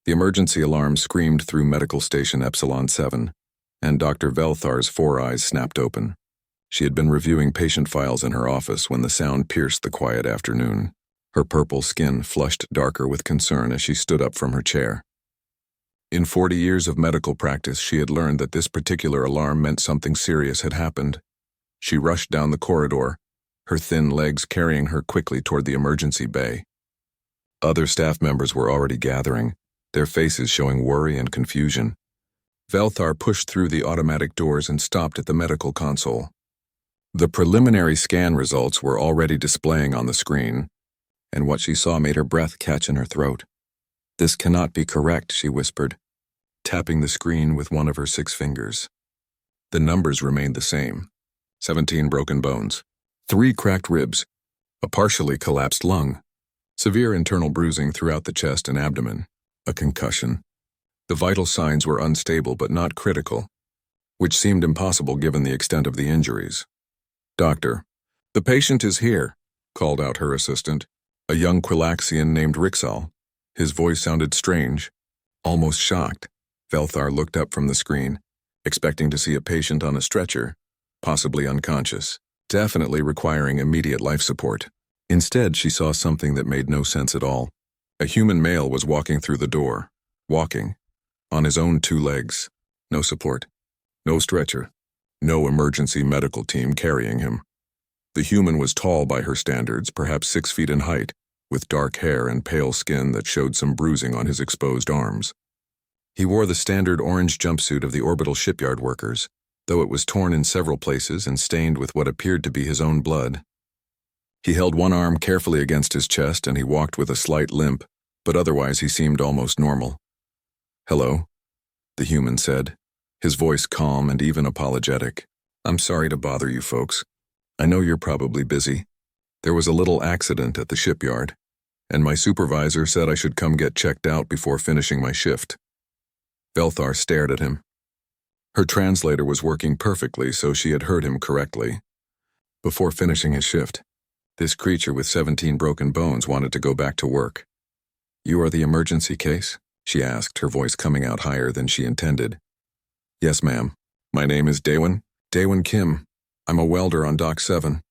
The emergency alarm screamed through Medical Station Epsilon 7, and Dr. Velthar's 4 eyes snapped open. She had been reviewing patient files in her office when the sound pierced the quiet afternoon. Her purple skin flushed darker with concern as she stood up from her chair. In 40 years of medical practice, she had learned that this particular alarm meant something serious had happened. She rushed down the corridor, her thin legs carrying her quickly toward the emergency bay. Other staff members were already gathering, their faces showing worry and confusion. Velthar pushed through the automatic doors and stopped at the medical console. The preliminary scan results were already displaying on the screen, and what she saw made her breath catch in her throat. "This cannot be correct," she whispered, tapping the screen with one of her 6 fingers. The numbers remained the same: 17 broken bones, 3 cracked ribs, a partially collapsed lung, severe internal bruising throughout the chest and abdomen, a concussion. The vital signs were unstable but not critical, which seemed impossible given the extent of the injuries. "Doctor, the patient is here," called out her assistant, a young Quilaxian named Rixal. His voice sounded strange, almost shocked. Velthar looked up from the screen, expecting to see a patient on a stretcher, possibly unconscious, definitely requiring immediate life support. Instead, she saw something that made no sense at all. A human male was walking through the door, walking, on his own 2 legs. No support, no stretcher, no emergency medical team carrying him. The human was tall by her standards, perhaps 6 feet in height, with dark hair and pale skin that showed some bruising on his exposed arms. He wore the standard orange jumpsuit of the orbital shipyard workers, though it was torn in several places and stained with what appeared to be his own blood. He held one arm carefully against his chest and he walked with a slight limp, but otherwise he seemed almost normal. "Hello," the human said, his voice calm and even apologetic. "I'm sorry to bother you folks. I know you're probably busy. There was a little accident at the shipyard, and my supervisor said I should come get checked out before finishing my shift." Velthar stared at him. Her translator was working perfectly, so she had heard him correctly. Before finishing his shift, this creature with 17 broken bones wanted to go back to work. "You are the emergency case?" she asked, her voice coming out higher than she intended. "Yes, ma'am. My name is Daewon Kim. I'm a welder on Dock 7.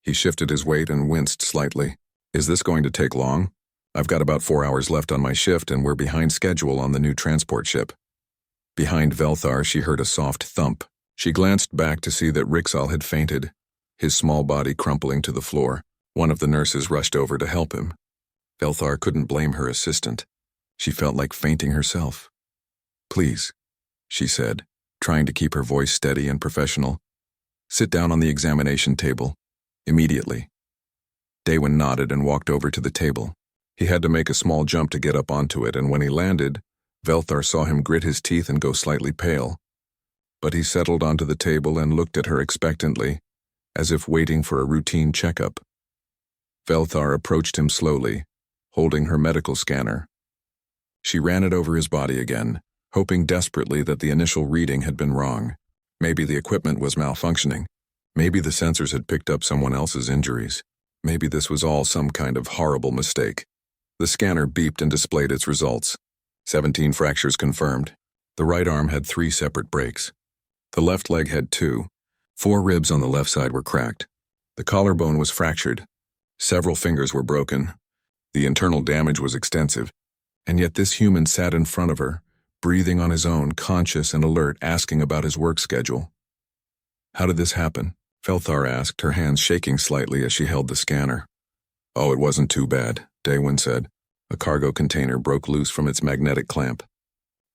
He shifted his weight and winced slightly. "Is this going to take long? I've got about 4 hours left on my shift and we're behind schedule on the new transport ship." Behind Velthar, she heard a soft thump. She glanced back to see that Rixal had fainted, his small body crumpling to the floor. One of the nurses rushed over to help him. Velthar couldn't blame her assistant. She felt like fainting herself. "Please," she said, trying to keep her voice steady and professional. "Sit down on the examination table. Immediately." Daewon nodded and walked over to the table. He had to make a small jump to get up onto it, and when he landed, Velthar saw him grit his teeth and go slightly pale. But he settled onto the table and looked at her expectantly, as if waiting for a routine checkup. Velthar approached him slowly, holding her medical scanner. She ran it over his body again, hoping desperately that the initial reading had been wrong. Maybe the equipment was malfunctioning. Maybe the sensors had picked up someone else's injuries. Maybe this was all some kind of horrible mistake. The scanner beeped and displayed its results. 17 fractures confirmed. The right arm had 3 separate breaks. The left leg had 2. 4 ribs on the left side were cracked. The collarbone was fractured. Several fingers were broken. The internal damage was extensive. And yet this human sat in front of her, breathing on his own, conscious and alert, asking about his work schedule. "How did this happen?" Velthar asked, her hands shaking slightly as she held the scanner. "Oh, it wasn't too bad," Daewon said. A cargo container broke loose from its magnetic clamp.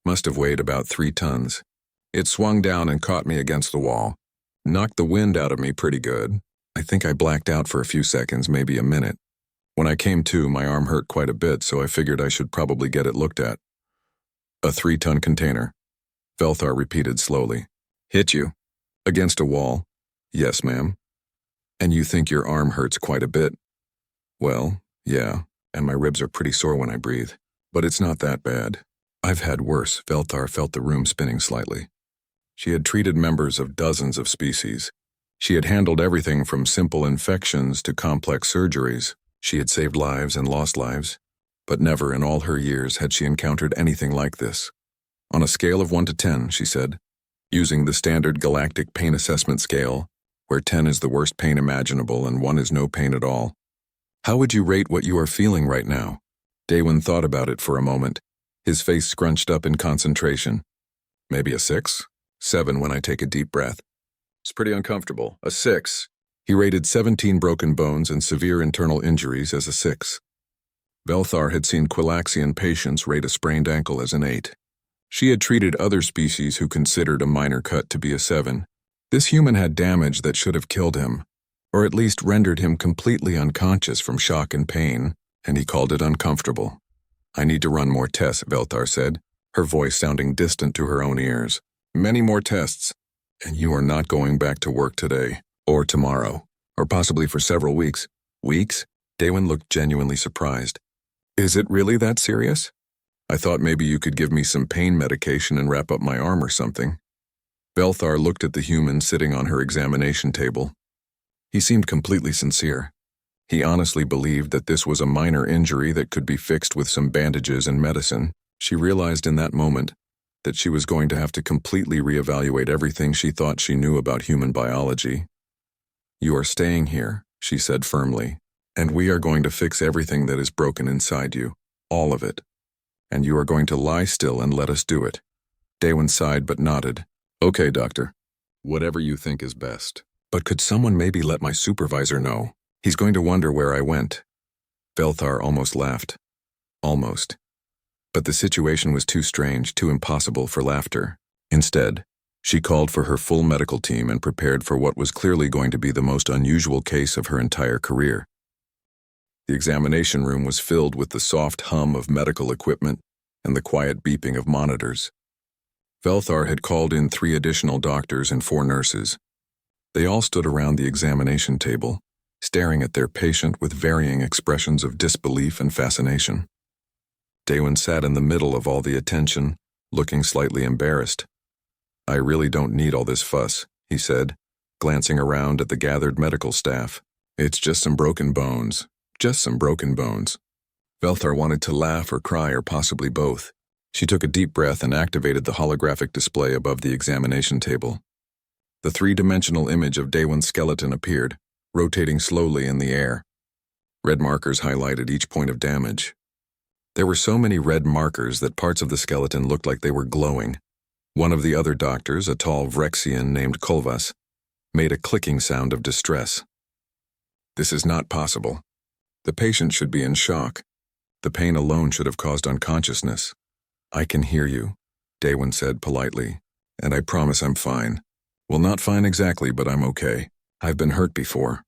Must have weighed about 3 tons. It swung down and caught me against the wall. Knocked the wind out of me pretty good. I think I blacked out for a few seconds, maybe a minute. When I came to, my arm hurt quite a bit, so I figured I should probably get it looked at." "A 3-ton container," Velthar repeated slowly. "Hit you? Against a wall?" "Yes, ma'am." "And you think your arm hurts quite a bit?" "Well, yeah, and my ribs are pretty sore when I breathe. But it's not that bad. I've had worse." Velthar felt the room spinning slightly. She had treated members of dozens of species. She had handled everything from simple infections to complex surgeries. She had saved lives and lost lives. But never in all her years had she encountered anything like this. On a scale of 1 to 10, she said, using the standard Galactic pain assessment scale, where 10 is the worst pain imaginable and 1 is no pain at all, how would you rate what you are feeling right now? Daewon thought about it for a moment, his face scrunched up in concentration. Maybe a 6? 7 when I take a deep breath. It's pretty uncomfortable. A 6. He rated 17 broken bones and severe internal injuries as a 6. Velthar had seen Quilaxian patients rate a sprained ankle as an 8. She had treated other species who considered a minor cut to be a 7. This human had damage that should have killed him, or at least rendered him completely unconscious from shock and pain, and he called it uncomfortable. I need to run more tests, Velthar said, her voice sounding distant to her own ears. Many more tests, and you are not going back to work today, or tomorrow, or possibly for several weeks. Weeks? Daewon looked genuinely surprised. Is it really that serious? I thought maybe you could give me some pain medication and wrap up my arm or something. Velthar looked at the human sitting on her examination table. He seemed completely sincere. He honestly believed that this was a minor injury that could be fixed with some bandages and medicine. She realized in that moment that she was going to have to completely reevaluate everything she thought she knew about human biology. You are staying here, she said firmly, and we are going to fix everything that is broken inside you, all of it. And you are going to lie still and let us do it. Daewon sighed but nodded. Okay, doctor. Whatever you think is best. But could someone maybe let my supervisor know? He's going to wonder where I went. Velthar almost laughed. Almost. But the situation was too strange, too impossible for laughter. Instead, she called for her full medical team and prepared for what was clearly going to be the most unusual case of her entire career. The examination room was filled with the soft hum of medical equipment and the quiet beeping of monitors. Velthar had called in 3 additional doctors and 4 nurses. They all stood around the examination table, staring at their patient with varying expressions of disbelief and fascination. Daewon sat in the middle of all the attention, looking slightly embarrassed. I really don't need all this fuss, he said, glancing around at the gathered medical staff. It's just some broken bones. Just some broken bones. Velthar wanted to laugh or cry or possibly both. She took a deep breath and activated the holographic display above the examination table. The 3-dimensional image of Daewon's skeleton appeared, rotating slowly in the air. Red markers highlighted each point of damage. There were so many red markers that parts of the skeleton looked like they were glowing. One of the other doctors, a tall Vrexian named Kolvas, made a clicking sound of distress. This is not possible. The patient should be in shock. The pain alone should have caused unconsciousness. I can hear you, Daewon said politely, and I promise I'm fine. Well, not fine exactly, but I'm okay. I've been hurt before.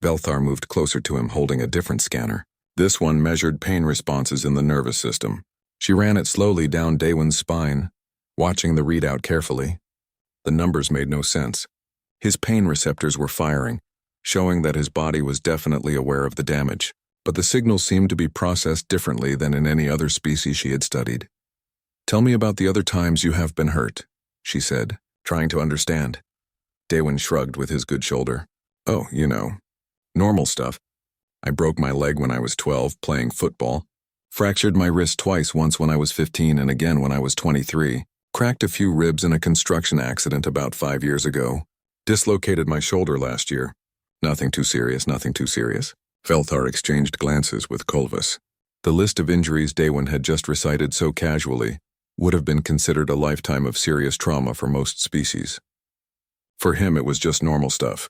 Velthar moved closer to him, holding a different scanner. This one measured pain responses in the nervous system. She ran it slowly down Daewon's spine, watching the readout carefully. The numbers made no sense. His pain receptors were firing, showing that his body was definitely aware of the damage, but the signals seemed to be processed differently than in any other species she had studied. Tell me about the other times you have been hurt, she said, trying to understand. Daewon shrugged with his good shoulder. Oh, normal stuff. I broke my leg when I was 12 playing football, fractured my wrist twice, once when I was 15 and again when I was 23, cracked a few ribs in a construction accident about 5 years ago, dislocated my shoulder last year. Nothing too serious, nothing too serious. Velthar exchanged glances with Kolvas. The list of injuries Daewon had just recited so casually would have been considered a lifetime of serious trauma for most species. For him, it was just normal stuff.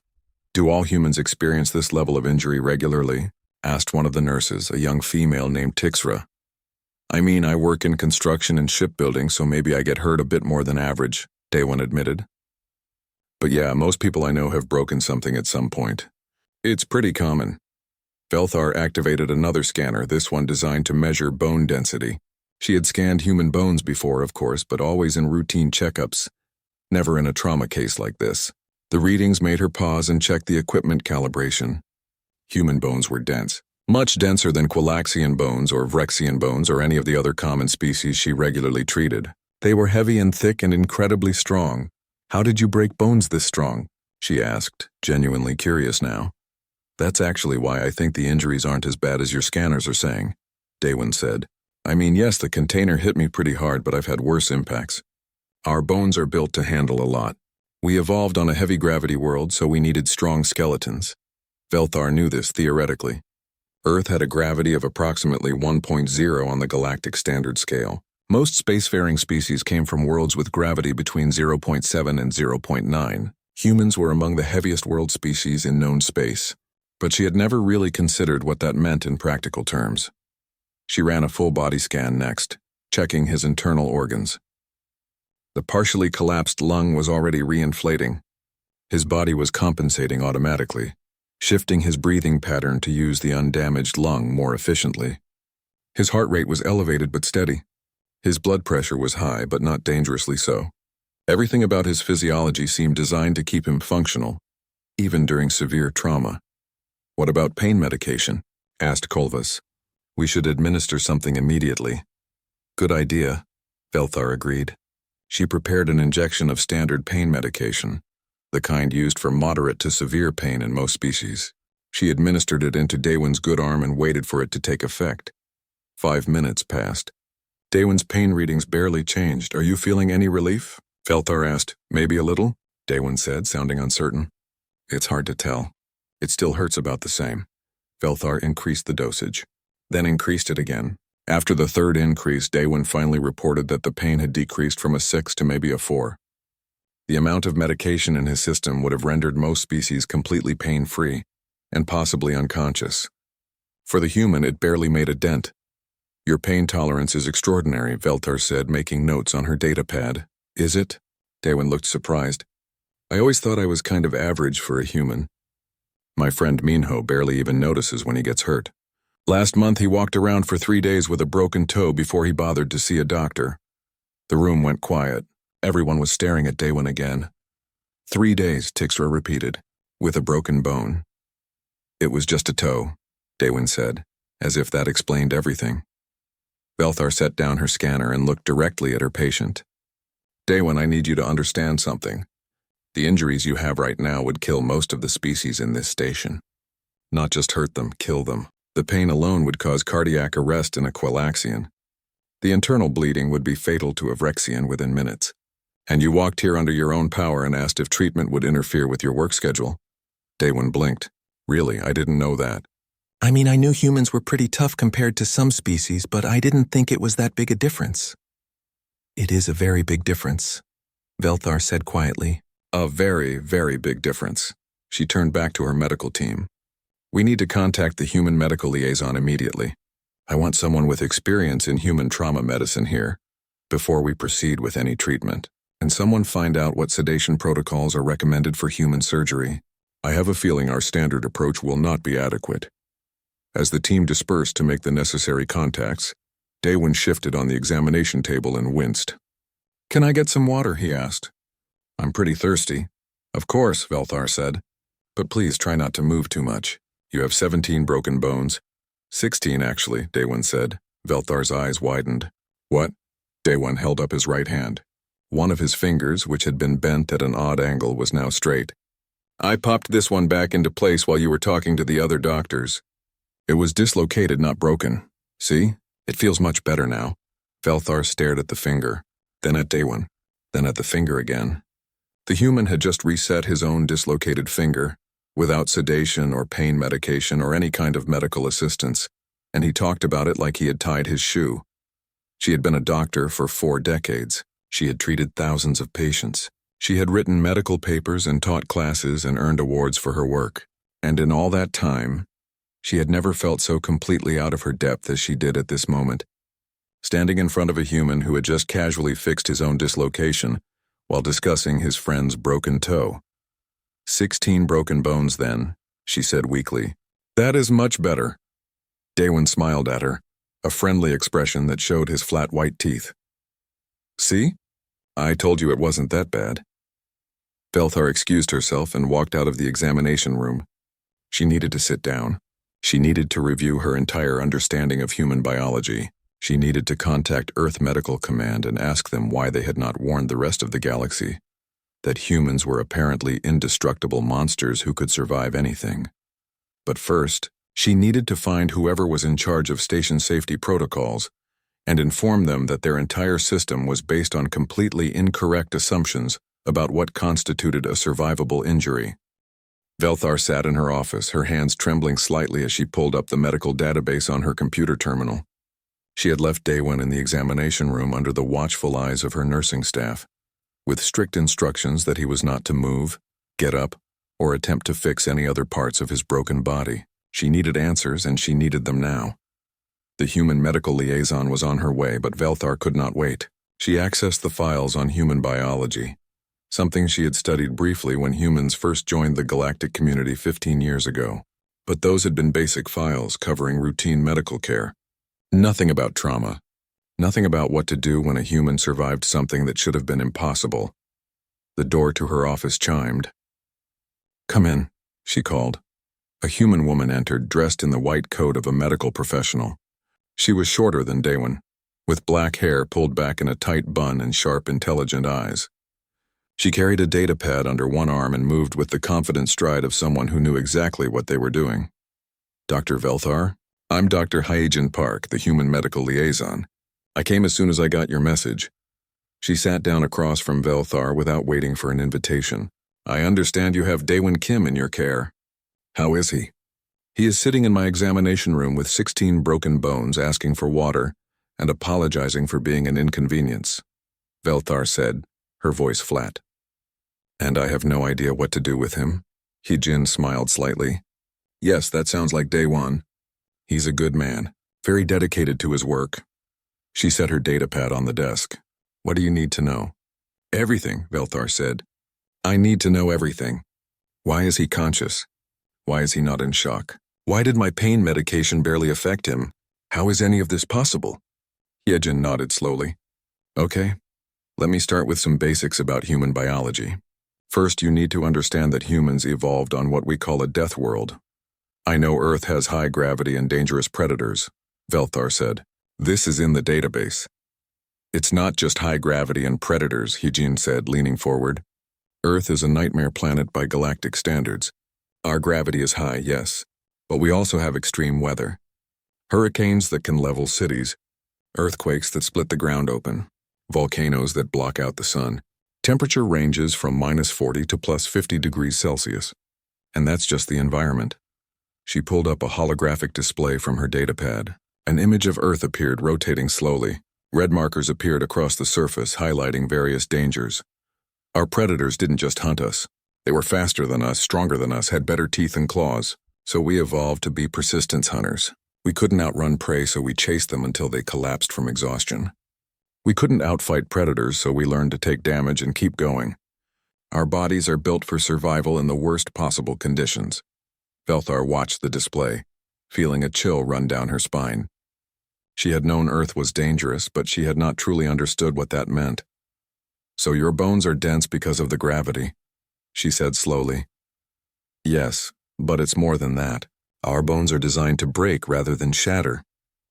Do all humans experience this level of injury regularly? Asked one of the nurses, a young female named Tixra. I mean, I work in construction and shipbuilding, so maybe I get hurt a bit more than average, Daewon admitted. But yeah, most people I know have broken something at some point. It's pretty common. Velthar activated another scanner, this one designed to measure bone density. She had scanned human bones before, of course, but always in routine checkups, never in a trauma case like this. The readings made her pause and check the equipment calibration. Human bones were dense, much denser than Quilaxian bones or Vrexian bones or any of the other common species she regularly treated. They were heavy and thick and incredibly strong. How did you break bones this strong? She asked, genuinely curious now. That's actually why I think the injuries aren't as bad as your scanners are saying. Daewon said. I mean, yes, the container hit me pretty hard, but I've had worse impacts. Our bones are built to handle a lot. We evolved on a heavy gravity world, so we needed strong skeletons. Velthar knew this theoretically. Earth had a gravity of approximately 1.0 on the galactic standard scale. Most spacefaring species came from worlds with gravity between 0.7 and 0.9. Humans were among the heaviest world species in known space, but she had never really considered what that meant in practical terms. She ran a full body scan next, checking his internal organs. The partially collapsed lung was already reinflating. His body was compensating automatically, shifting his breathing pattern to use the undamaged lung more efficiently. His heart rate was elevated but steady. His blood pressure was high, but not dangerously so. Everything about his physiology seemed designed to keep him functional, even during severe trauma. What about pain medication? Asked Kolvas. We should administer something immediately. Good idea, Velthar agreed. She prepared an injection of standard pain medication, the kind used for moderate to severe pain in most species. She administered it into Daewon's good arm and waited for it to take effect. 5 minutes passed. Daewon's pain readings barely changed. Are you feeling any relief? Velthar asked. Maybe a little, Daewon said, sounding uncertain. It's hard to tell. It still hurts about the same. Velthar increased the dosage, then increased it again. After the third increase, Daewon finally reported that the pain had decreased from a 6 to maybe a 4. The amount of medication in his system would have rendered most species completely pain-free, and possibly unconscious. For the human, it barely made a dent. Your pain tolerance is extraordinary, Velthar said, making notes on her data pad. Is it? Daewon looked surprised. I always thought I was kind of average for a human. My friend Minho barely even notices when he gets hurt. Last month he walked around for 3 days with a broken toe before he bothered to see a doctor. The room went quiet. Everyone was staring at Daewon again. 3 days, Tixra repeated, with a broken bone. It was just a toe, Daewon said, as if that explained everything. Velthar set down her scanner and looked directly at her patient. Daewon, I need you to understand something. The injuries you have right now would kill most of the species in this station. Not just hurt them, kill them. The pain alone would cause cardiac arrest in a Quilaxian. The internal bleeding would be fatal to a Vrexian within minutes. And you walked here under your own power and asked if treatment would interfere with your work schedule. Daewon blinked. Really, I didn't know that. I mean, I knew humans were pretty tough compared to some species, but I didn't think it was that big a difference. It is a very big difference, Velthar said quietly. A very, very big difference. She turned back to her medical team. We need to contact the human medical liaison immediately. I want someone with experience in human trauma medicine here, before we proceed with any treatment. And someone find out what sedation protocols are recommended for human surgery. I have a feeling our standard approach will not be adequate. As the team dispersed to make the necessary contacts, Daewon shifted on the examination table and winced. Can I get some water? He asked. I'm pretty thirsty. Of course, Velthar said. But please try not to move too much. You have 17 broken bones. 16, actually, Daewon said. Velthar's eyes widened. What? Daewon held up his right hand. One of his fingers, which had been bent at an odd angle, was now straight. I popped this one back into place while you were talking to the other doctors. It was dislocated, not broken. See? It feels much better now. Velthar stared at the finger, then at Daewon, then at the finger again. The human had just reset his own dislocated finger, without sedation or pain medication or any kind of medical assistance, and he talked about it like he had tied his shoe. She had been a doctor for 4 decades. She had treated thousands of patients. She had written medical papers and taught classes and earned awards for her work. And in all that time, she had never felt so completely out of her depth as she did at this moment, standing in front of a human who had just casually fixed his own dislocation while discussing his friend's broken toe. 16 broken bones then, she said weakly. That is much better. Daewon smiled at her, a friendly expression that showed his flat white teeth. See? I told you it wasn't that bad. Velthar excused herself and walked out of the examination room. She needed to sit down. She needed to review her entire understanding of human biology. She needed to contact Earth Medical Command and ask them why they had not warned the rest of the galaxy that humans were apparently indestructible monsters who could survive anything. But first, She needed to find whoever was in charge of station safety protocols and inform them that their entire system was based on completely incorrect assumptions about what constituted a survivable injury. Velthar sat in her office, her hands trembling slightly as she pulled up the medical database on her computer terminal. She had left Daewon in the examination room under the watchful eyes of her nursing staff, with strict instructions that he was not to move, get up, or attempt to fix any other parts of his broken body. She needed answers, and she needed them now. The human medical liaison was on her way, but Velthar could not wait. She accessed the files on human biology, something she had studied briefly when humans first joined the galactic community 15 years ago. But those had been basic files covering routine medical care. Nothing about trauma. Nothing about what to do when a human survived something that should have been impossible. The door to her office chimed. "Come in," she called. A human woman entered, dressed in the white coat of a medical professional. She was shorter than Daewon, with black hair pulled back in a tight bun and sharp, intelligent eyes. She carried a datapad under one arm and moved with the confident stride of someone who knew exactly what they were doing. "Dr. Velthar? I'm Dr. Hyegen Park, the human medical liaison. I came as soon as I got your message." She sat down across from Velthar without waiting for an invitation. "I understand you have Daewon Kim in your care. How is he?" "He is sitting in my examination room with 16 broken bones, asking for water and apologizing for being an inconvenience," Velthar said, her voice flat. "And I have no idea what to do with him?" Hyegen smiled slightly. "Yes, that sounds like Daewon. He's a good man, very dedicated to his work." She set her datapad on the desk. "What do you need to know?" "Everything," Velthar said. "I need to know everything. Why is he conscious? Why is he not in shock? Why did my pain medication barely affect him? How is any of this possible?" Hyegen nodded slowly. "Okay, let me start with some basics about human biology. First, you need to understand that humans evolved on what we call a death world. I know Earth has high gravity and dangerous predators," Velthar said. "This is in the database." "It's not just high gravity and predators," Hyegen said, leaning forward. "Earth is a nightmare planet by galactic standards. Our gravity is high, yes, but we also have extreme weather. Hurricanes that can level cities, earthquakes that split the ground open, volcanoes that block out the sun. Temperature ranges from -40 to +50 degrees Celsius. And that's just the environment." She pulled up a holographic display from her datapad. An image of Earth appeared, rotating slowly. Red markers appeared across the surface, highlighting various dangers. Our predators didn't just hunt us. They were faster than us, stronger than us, had better teeth and claws. So we evolved to be persistence hunters. We couldn't outrun prey, so we chased them until they collapsed from exhaustion. We couldn't outfight predators, so we learned to take damage and keep going. Our bodies are built for survival in the worst possible conditions. Velthar watched the display, feeling a chill run down her spine. She had known Earth was dangerous, but she had not truly understood what that meant. "So your bones are dense because of the gravity," she said slowly. "Yes, but it's more than that. Our bones are designed to break rather than shatter.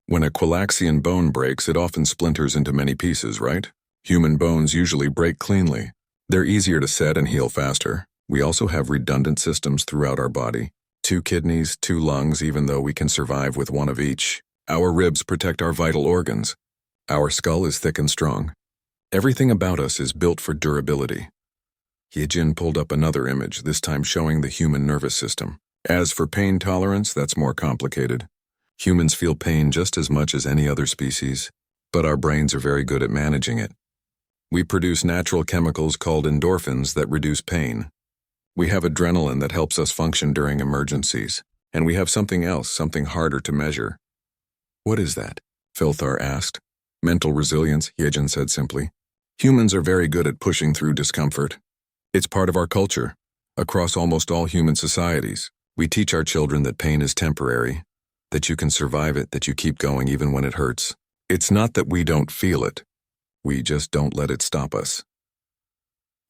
When a quilaxian bone breaks, it often splinters into many pieces, right? Human bones usually break cleanly. They're easier to set and heal faster. We also have redundant systems throughout our body. 2 kidneys, 2 lungs, even though we can survive with 1 of each. Our ribs protect our vital organs. Our skull is thick and strong. Everything about us is built for durability." Hyegen pulled up another image, this time showing the human nervous system. "As for pain tolerance, that's more complicated. Humans feel pain just as much as any other species, but our brains are very good at managing it. We produce natural chemicals called endorphins that reduce pain. We have adrenaline that helps us function during emergencies, and we have something else, something harder to measure." "What is that?" Velthar asked. "Mental resilience," Hyegen said simply. "Humans are very good at pushing through discomfort. It's part of our culture. Across almost all human societies, we teach our children that pain is temporary, that you can survive it, that you keep going even when it hurts. It's not that we don't feel it. We just don't let it stop us."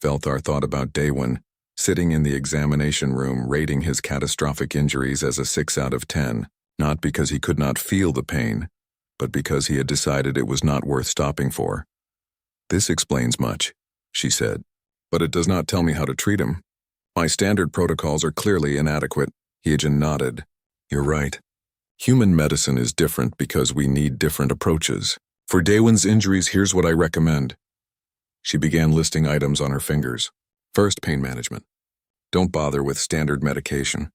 Velthar thought about Daewon, sitting in the examination room rating his catastrophic injuries as a 6 out of 10, not because he could not feel the pain, but because he had decided it was not worth stopping for. "This explains much," she said, "but it does not tell me how to treat him. My standard protocols are clearly inadequate." Hyegen nodded. You're right. Human medicine is different because we need different approaches. For Daywin's injuries, here's what I recommend. She began listing items on her fingers. First, pain management. Don't bother with standard medication.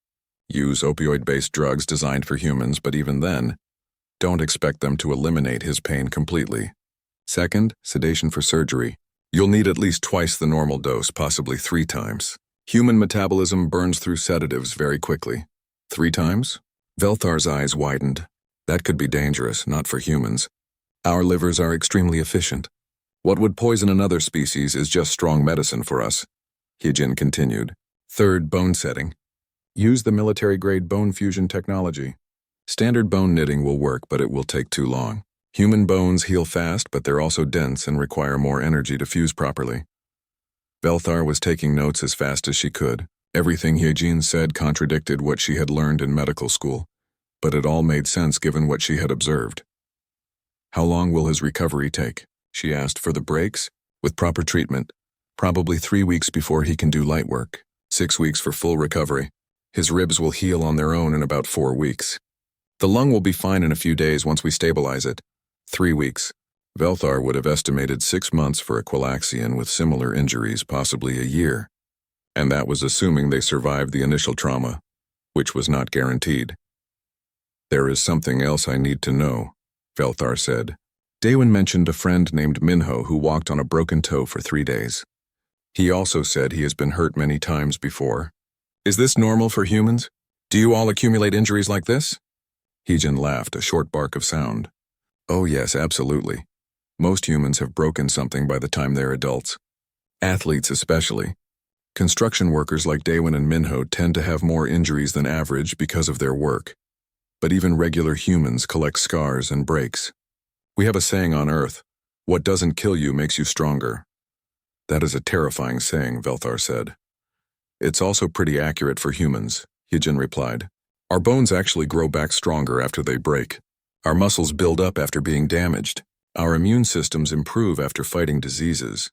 Use opioid-based drugs designed for humans, but even then, don't expect them to eliminate his pain completely. Second, sedation for surgery. You'll need at least twice the normal dose, possibly 3 times. Human metabolism burns through sedatives very quickly. 3 times? Velthar's eyes widened. That could be dangerous, not for humans. Our livers are extremely efficient. What would poison another species is just strong medicine for us. Hyejin continued. Third, bone setting. Use the military-grade bone fusion technology. Standard bone knitting will work, but it will take too long. Human bones heal fast, but they're also dense and require more energy to fuse properly. Velthar was taking notes as fast as she could. Everything Hyejin said contradicted what she had learned in medical school, but it all made sense given what she had observed. How long will his recovery take? She asked. For the breaks, with proper treatment, probably 3 weeks before he can do light work. 6 weeks for full recovery. His ribs will heal on their own in about 4 weeks. The lung will be fine in a few days once we stabilize it. 3 weeks. Velthar would have estimated 6 months for a Quilaxian with similar injuries, possibly a year. And that was assuming they survived the initial trauma, which was not guaranteed. There is something else I need to know, Velthar said. Daywin mentioned a friend named Minho who walked on a broken toe for 3 days. He also said he has been hurt many times before. Is this normal for humans? Do you all accumulate injuries like this? Hyejin laughed, a short bark of sound. Oh yes, absolutely. Most humans have broken something by the time they're adults. Athletes especially. Construction workers like Daywin and Minho tend to have more injuries than average because of their work. But even regular humans collect scars and breaks. We have a saying on Earth, what doesn't kill you makes you stronger. That is a terrifying saying, Velthar said. It's also pretty accurate for humans, Hyejin replied. Our bones actually grow back stronger after they break. Our muscles build up after being damaged. Our immune systems improve after fighting diseases.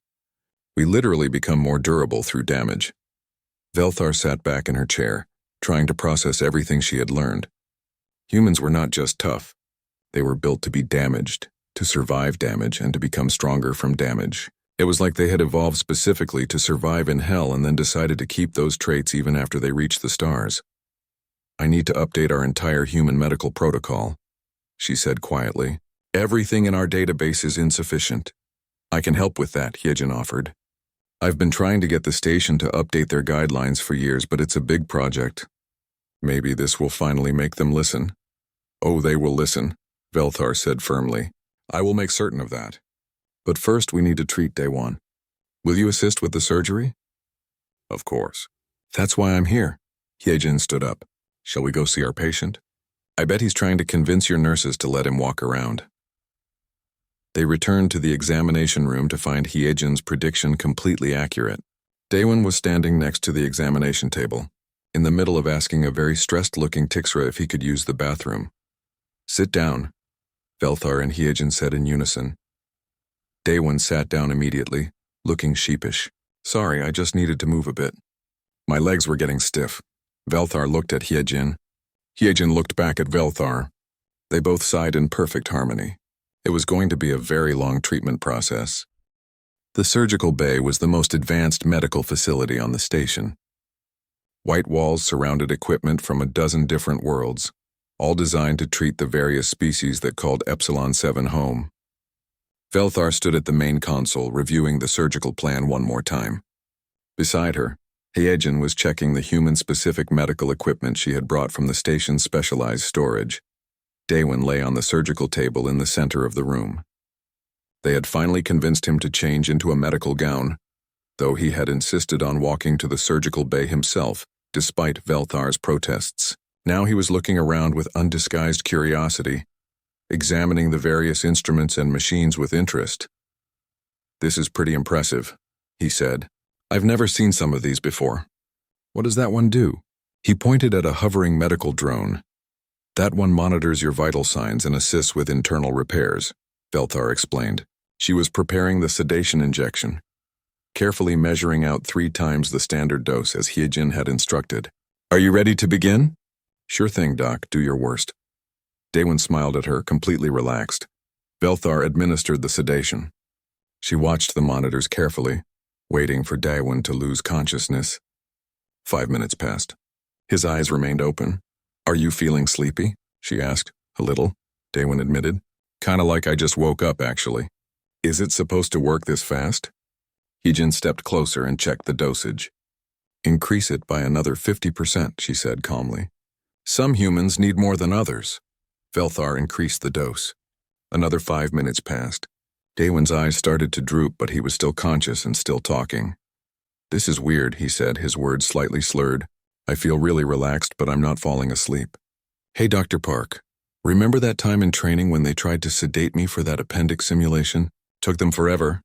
We literally become more durable through damage. Velthar sat back in her chair, trying to process everything she had learned. Humans were not just tough. They were built to be damaged, to survive damage, and to become stronger from damage. It was like they had evolved specifically to survive in hell and then decided to keep those traits even after they reached the stars. I need to update our entire human medical protocol, she said quietly. Everything in our database is insufficient. I can help with that, Hyejin offered. I've been trying to get the station to update their guidelines for years, but it's a big project. Maybe this will finally make them listen. Oh, they will listen, Velthar said firmly. I will make certain of that. But first we need to treat Daewon. Will you assist with the surgery? Of course. That's why I'm here. Hyejin stood up. Shall we go see our patient? I bet he's trying to convince your nurses to let him walk around. They returned to the examination room to find Hyejin's prediction completely accurate. Daewon was standing next to the examination table, in the middle of asking a very stressed-looking Tixra if he could use the bathroom. Sit down, Velthar and Hyejin said in unison. Daewon sat down immediately, looking sheepish. Sorry, I just needed to move a bit. My legs were getting stiff. Velthar looked at Hyejin. Hyejin looked back at Velthar. They both sighed in perfect harmony. It was going to be a very long treatment process. The surgical bay was the most advanced medical facility on the station. White walls surrounded equipment from a dozen different worlds, all designed to treat the various species that called Epsilon 7 home. Velthar stood at the main console, reviewing the surgical plan one more time. Beside her, Hyejin was checking the human-specific medical equipment she had brought from the station's specialized storage. Daewon lay on the surgical table in the center of the room. They had finally convinced him to change into a medical gown, though he had insisted on walking to the surgical bay himself, despite Velthar's protests. Now he was looking around with undisguised curiosity, examining the various instruments and machines with interest. This is pretty impressive, he said. I've never seen some of these before. What does that one do? He pointed at a hovering medical drone. That one monitors your vital signs and assists with internal repairs, Velthar explained. She was preparing the sedation injection, carefully measuring out 3 times the standard dose as Hyejin had instructed. Are you ready to begin? Sure thing, Doc. Do your worst. Daewin smiled at her, completely relaxed. Velthar administered the sedation. She watched the monitors carefully, waiting for Daewin to lose consciousness. 5 minutes passed. His eyes remained open. Are you feeling sleepy? She asked. A little, Daewin admitted. Kinda like I just woke up, actually. Is it supposed to work this fast? Heejin stepped closer and checked the dosage. Increase it by another 50%, she said calmly. Some humans need more than others. Velthar increased the dose. Another 5 minutes passed. Daewin's eyes started to droop, but he was still conscious and still talking. This is weird, he said, his words slightly slurred. I feel really relaxed, but I'm not falling asleep. Hey, Dr. Park. Remember that time in training when they tried to sedate me for that appendix simulation? Took them forever.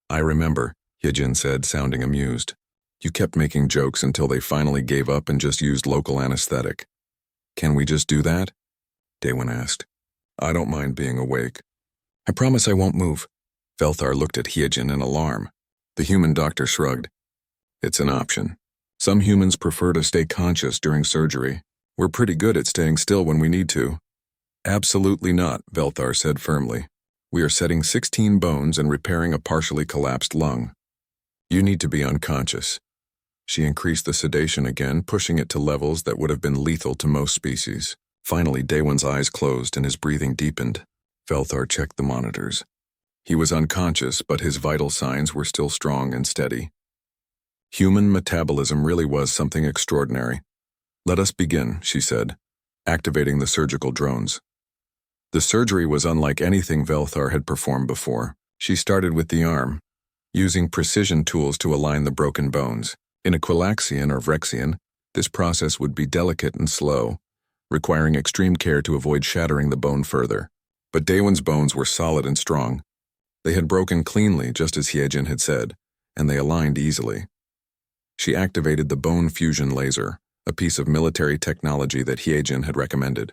I remember, Heejin said, sounding amused. You kept making jokes until they finally gave up and just used local anesthetic. Can we just do that? Daewin asked. I don't mind being awake. I promise I won't move. Velthar looked at Heejin in alarm. The human doctor shrugged. It's an option. Some humans prefer to stay conscious during surgery. We're pretty good at staying still when we need to. Absolutely not, Velthar said firmly. We are setting 16 bones and repairing a partially collapsed lung. You need to be unconscious. She increased the sedation again, pushing it to levels that would have been lethal to most species. Finally, Daewin's eyes closed and his breathing deepened. Velthar checked the monitors. He was unconscious, but his vital signs were still strong and steady. Human metabolism really was something extraordinary. Let us begin, she said, activating the surgical drones. The surgery was unlike anything Velthar had performed before. She started with the arm, using precision tools to align the broken bones. In a quilaxian or vrexian, this process would be delicate and slow, requiring extreme care to avoid shattering the bone further. But Daewin's bones were solid and strong. They had broken cleanly, just as Heejin had said, and they aligned easily. She activated the bone fusion laser, a piece of military technology that Heejin had recommended.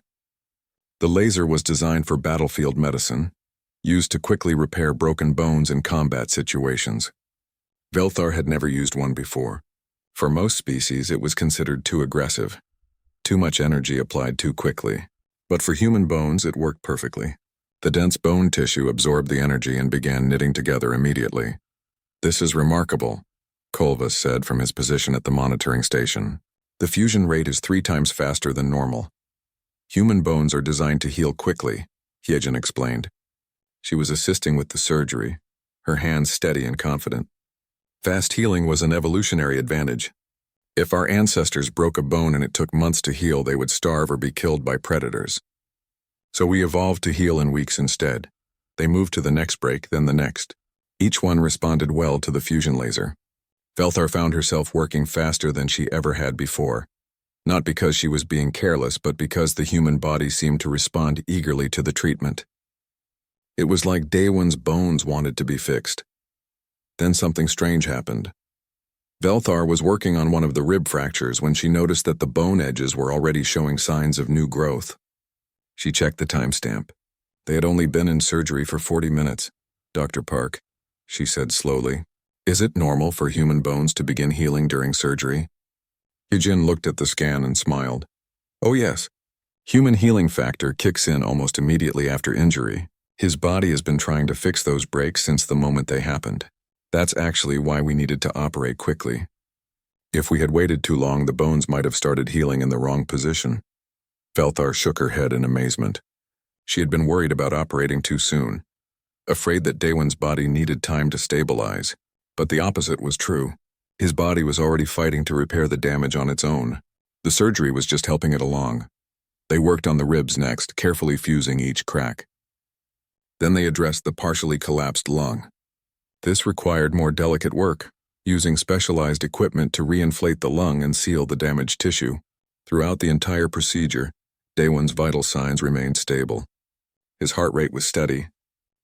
The laser was designed for battlefield medicine, used to quickly repair broken bones in combat situations. Velthar had never used one before. For most species, it was considered too aggressive. Too much energy applied too quickly. But for human bones, it worked perfectly. The dense bone tissue absorbed the energy and began knitting together immediately. This is remarkable, Kolvas said from his position at the monitoring station. The fusion rate is 3 times faster than normal. Human bones are designed to heal quickly, Heejin explained. She was assisting with the surgery, her hands steady and confident. Fast healing was an evolutionary advantage. If our ancestors broke a bone and it took months to heal, they would starve or be killed by predators. So we evolved to heal in weeks instead. They moved to the next break, then the next. Each one responded well to the fusion laser. Velthar found herself working faster than she ever had before. Not because she was being careless, but because the human body seemed to respond eagerly to the treatment. It was like Daewin's bones wanted to be fixed. Then something strange happened. Velthar was working on one of the rib fractures when she noticed that the bone edges were already showing signs of new growth. She checked the timestamp. They had only been in surgery for 40 minutes. Dr. Park, she said slowly, is it normal for human bones to begin healing during surgery? Heejin looked at the scan and smiled. Oh yes. Human healing factor kicks in almost immediately after injury. His body has been trying to fix those breaks since the moment they happened. That's actually why we needed to operate quickly. If we had waited too long, the bones might have started healing in the wrong position. Velthar shook her head in amazement. She had been worried about operating too soon, afraid that Daewin's body needed time to stabilize. But the opposite was true. His body was already fighting to repair the damage on its own. The surgery was just helping it along. They worked on the ribs next, carefully fusing each crack. Then they addressed the partially collapsed lung. This required more delicate work, using specialized equipment to reinflate the lung and seal the damaged tissue. Throughout the entire procedure, Daewin's vital signs remained stable. His heart rate was steady.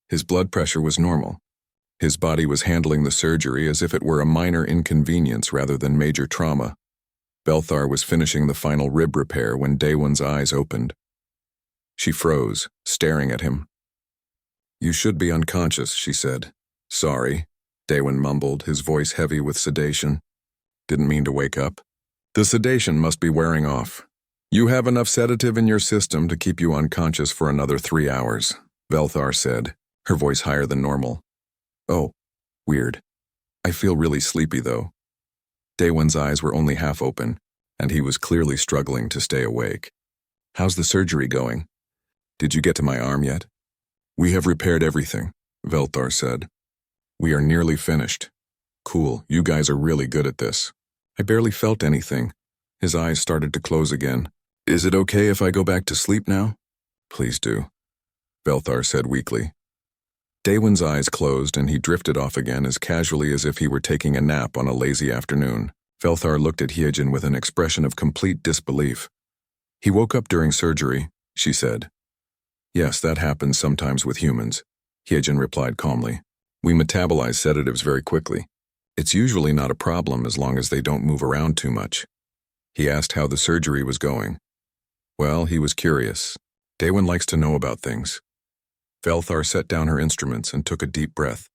His blood pressure was normal. His body was handling the surgery as if it were a minor inconvenience rather than major trauma. Velthar was finishing the final rib repair when Daewin's eyes opened. She froze, staring at him. You should be unconscious, she said. Sorry, Daewin mumbled, his voice heavy with sedation. Didn't mean to wake up. The sedation must be wearing off. You have enough sedative in your system to keep you unconscious for another 3 hours, Velthar said, her voice higher than normal. Oh, weird. I feel really sleepy, though. Daewon's eyes were only half open, and he was clearly struggling to stay awake. How's the surgery going? Did you get to my arm yet? We have repaired everything, Velthar said. We are nearly finished. Cool, you guys are really good at this. I barely felt anything. His eyes started to close again. Is it okay if I go back to sleep now? Please do, Velthar said weakly. Daewon's eyes closed and he drifted off again as casually as if he were taking a nap on a lazy afternoon. Velthar looked at Hyejin with an expression of complete disbelief. He woke up during surgery, she said. Yes, that happens sometimes with humans, Hyejin replied calmly. We metabolize sedatives very quickly. It's usually not a problem as long as they don't move around too much. He asked how the surgery was going. Well, he was curious. Daewon likes to know about things. Velthar set down her instruments and took a deep breath.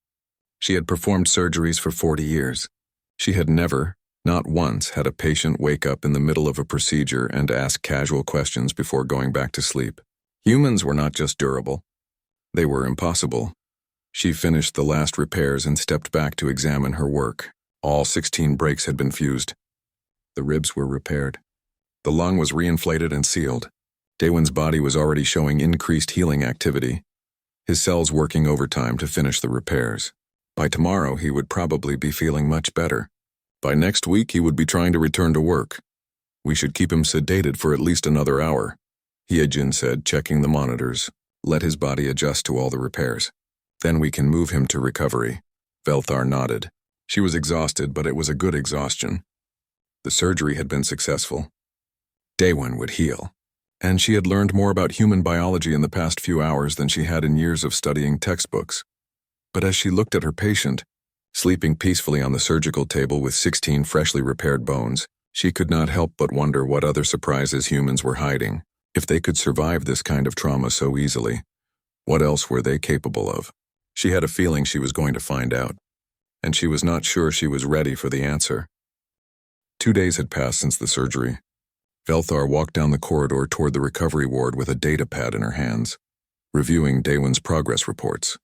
She had performed surgeries for 40 years. She had never, not once, had a patient wake up in the middle of a procedure and ask casual questions before going back to sleep. Humans were not just durable. They were impossible. She finished the last repairs and stepped back to examine her work. All 16 brakes had been fused. The ribs were repaired. The lung was reinflated and sealed. Daewon's body was already showing increased healing activity, his cells working overtime to finish the repairs. By tomorrow, he would probably be feeling much better. By next week, he would be trying to return to work. We should keep him sedated for at least another hour, Hyejin said, checking the monitors. Let his body adjust to all the repairs. Then we can move him to recovery. Velthar nodded. She was exhausted, but it was a good exhaustion. The surgery had been successful. Daewon would heal. And she had learned more about human biology in the past few hours than she had in years of studying textbooks. But as she looked at her patient, sleeping peacefully on the surgical table with 16 freshly repaired bones, she could not help but wonder what other surprises humans were hiding. If they could survive this kind of trauma so easily, what else were they capable of? She had a feeling she was going to find out, and she was not sure she was ready for the answer. 2 days had passed since the surgery. Velthar walked down the corridor toward the recovery ward with a data pad in her hands, reviewing Daewon's progress reports.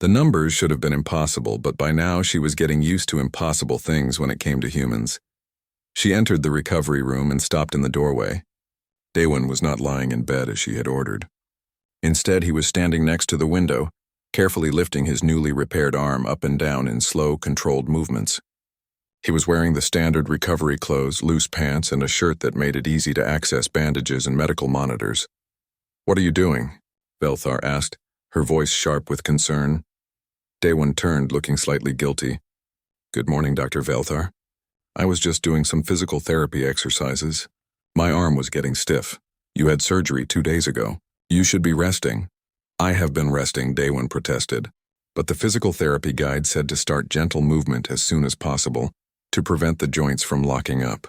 The numbers should have been impossible, but by now she was getting used to impossible things when it came to humans. She entered the recovery room and stopped in the doorway. Daewon was not lying in bed as she had ordered. Instead, he was standing next to the window, carefully lifting his newly repaired arm up and down in slow, controlled movements. He was wearing the standard recovery clothes, loose pants, and a shirt that made it easy to access bandages and medical monitors. What are you doing? Velthar asked, her voice sharp with concern. Daewon turned, looking slightly guilty. Good morning, Dr. Velthar. I was just doing some physical therapy exercises. My arm was getting stiff. You had surgery 2 days ago. You should be resting. I have been resting, Daewon protested. But the physical therapy guide said to start gentle movement as soon as possible, to prevent the joints from locking up.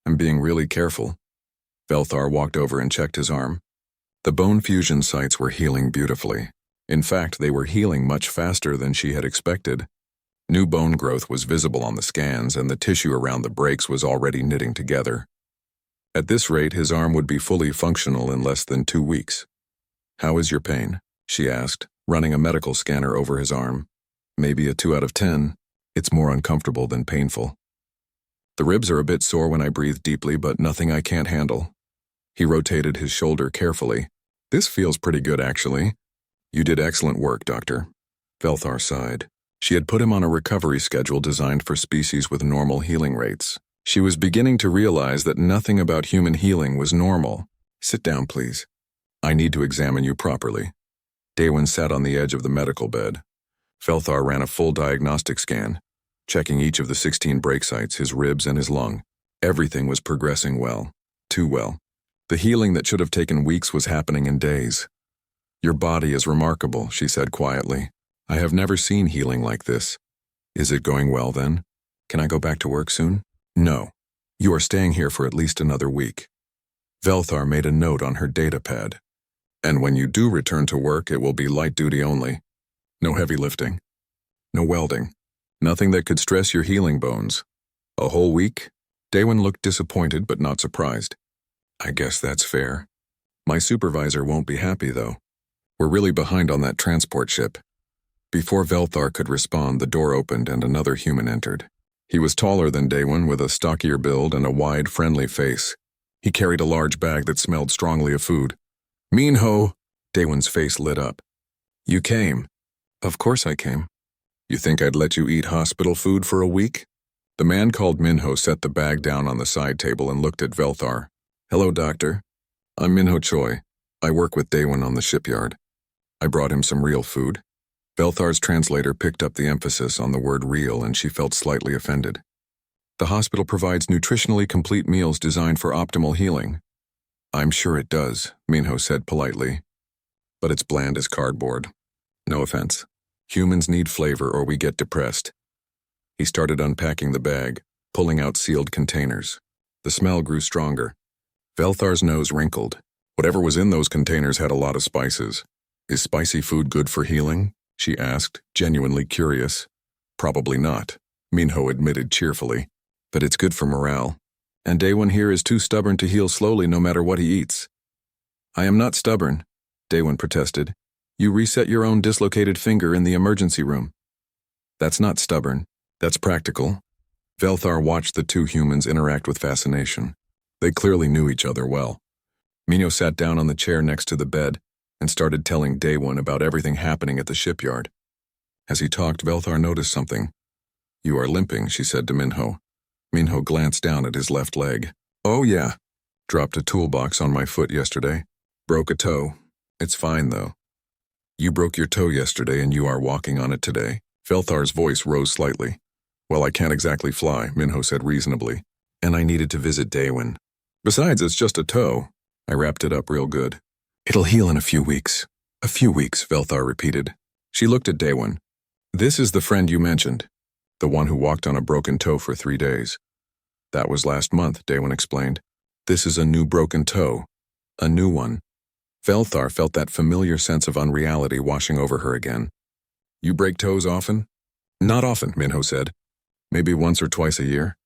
I'm being really careful. Velthar walked over and checked his arm. The bone fusion sites were healing beautifully. In fact, they were healing much faster than she had expected. New bone growth was visible on the scans, and the tissue around the breaks was already knitting together. At this rate, his arm would be fully functional in less than 2 weeks. How is your pain? She asked, running a medical scanner over his arm. Maybe a 2 out of 10. It's more uncomfortable than painful. The ribs are a bit sore when I breathe deeply, but nothing I can't handle. He rotated his shoulder carefully. This feels pretty good, actually. You did excellent work, Doctor. Velthar sighed. She had put him on a recovery schedule designed for species with normal healing rates. She was beginning to realize that nothing about human healing was normal. Sit down, please. I need to examine you properly. Daewon sat on the edge of the medical bed. Velthar ran a full diagnostic scan, checking each of the 16 break sites, his ribs and his lung. Everything was progressing well. Too well. The healing that should have taken weeks was happening in days. Your body is remarkable, she said quietly. I have never seen healing like this. Is it going well then? Can I go back to work soon? No. You are staying here for at least another week. Velthar made a note on her data pad. And when you do return to work, it will be light duty only. No heavy lifting. No welding. Nothing that could stress your healing bones. A whole week? Daewon looked disappointed but not surprised. I guess that's fair. My supervisor won't be happy, though. We're really behind on that transport ship. Before Velthar could respond, the door opened and another human entered. He was taller than Daewon, with a stockier build and a wide, friendly face. He carried a large bag that smelled strongly of food. Minho! Daewon's face lit up. You came. Of course I came. You think I'd let you eat hospital food for a week? The man called Minho set the bag down on the side table and looked at Velthar. Hello, doctor. I'm Minho Choi. I work with Daewon on the shipyard. I brought him some real food. Velthar's translator picked up the emphasis on the word real, and she felt slightly offended. The hospital provides nutritionally complete meals designed for optimal healing. I'm sure it does, Minho said politely. But it's bland as cardboard. No offense. Humans need flavor or we get depressed. He started unpacking the bag, pulling out sealed containers. The smell grew stronger. Velthar's nose wrinkled. Whatever was in those containers had a lot of spices. Is spicy food good for healing? She asked, genuinely curious. Probably not, Minho admitted cheerfully. But it's good for morale. And Daewon here is too stubborn to heal slowly no matter what he eats. I am not stubborn, Daewon protested. You reset your own dislocated finger in the emergency room. That's not stubborn. That's practical. Velthar watched the two humans interact with fascination. They clearly knew each other well. Minho sat down on the chair next to the bed and started telling Daewon about everything happening at the shipyard. As he talked, Velthar noticed something. You are limping, she said to Minho. Minho glanced down at his left leg. Oh yeah. Dropped a toolbox on my foot yesterday. Broke a toe. It's fine though. You broke your toe yesterday and you are walking on it today. Velthar's voice rose slightly. Well, I can't exactly fly, Minho said reasonably. And I needed to visit Daewon. Besides, it's just a toe. I wrapped it up real good. It'll heal in a few weeks. A few weeks, Velthar repeated. She looked at Daewon. This is the friend you mentioned. The one who walked on a broken toe for 3 days. That was last month, Daewon explained. This is a new broken toe. A new one. Velthar felt that familiar sense of unreality washing over her again. You break toes often? Not often, Minho said. Maybe once or twice a year.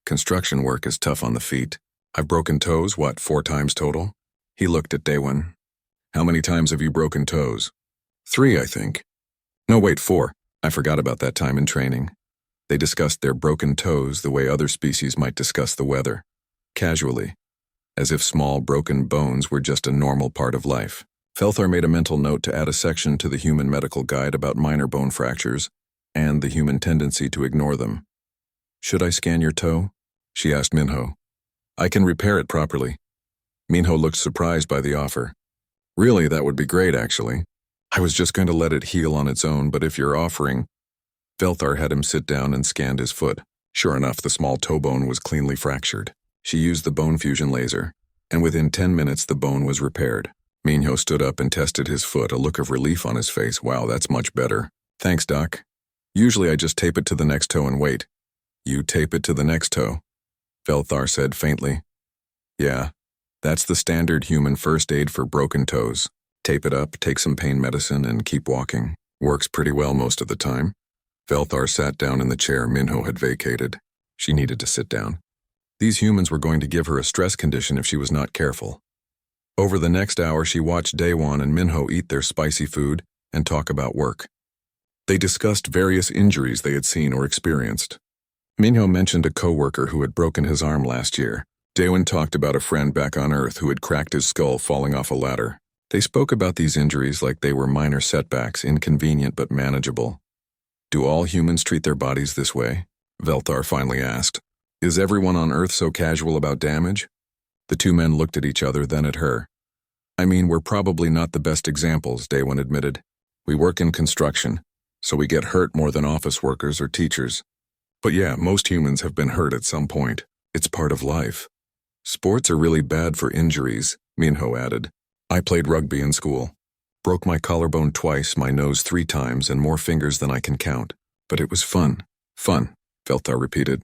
Construction work is tough on the feet. I've broken toes, 4 times total? He looked at Daewon. How many times have you broken toes? 3, I think. No, wait, 4. I forgot about that time in training. They discussed their broken toes the way other species might discuss the weather. Casually. As if small broken bones were just a normal part of life. Velthar made a mental note to add a section to the Human Medical Guide about minor bone fractures and the human tendency to ignore them. Should I scan your toe? She asked Minho. I can repair it properly. Minho looked surprised by the offer. Really, that would be great, actually. I was just going to let it heal on its own, but if you're offering... Velthar had him sit down and scanned his foot. Sure enough, the small toe bone was cleanly fractured. She used the bone fusion laser, and within 10 minutes the bone was repaired. Minho stood up and tested his foot, a look of relief on his face. Wow, that's much better. Thanks, Doc. Usually I just tape it to the next toe and wait. You tape it to the next toe? Velthar said faintly. Yeah, that's the standard human first aid for broken toes. Tape it up, take some pain medicine, and keep walking. Works pretty well most of the time. Velthar sat down in the chair Minho had vacated. She needed to sit down. These humans were going to give her a stress condition if she was not careful. Over the next hour, she watched Daewon and Minho eat their spicy food and talk about work. They discussed various injuries they had seen or experienced. Minho mentioned a coworker who had broken his arm last year. Daewon talked about a friend back on Earth who had cracked his skull falling off a ladder. They spoke about these injuries like they were minor setbacks, inconvenient but manageable. Do all humans treat their bodies this way? Velthar finally asked. Is everyone on Earth so casual about damage? The two men looked at each other, then at her. I mean, we're probably not the best examples, Daewon admitted. We work in construction, so we get hurt more than office workers or teachers. But yeah, most humans have been hurt at some point. It's part of life. Sports are really bad for injuries, Minho added. I played rugby in school. Broke my collarbone twice, my nose 3 times, and more fingers than I can count. But it was fun. Fun, Velthar repeated.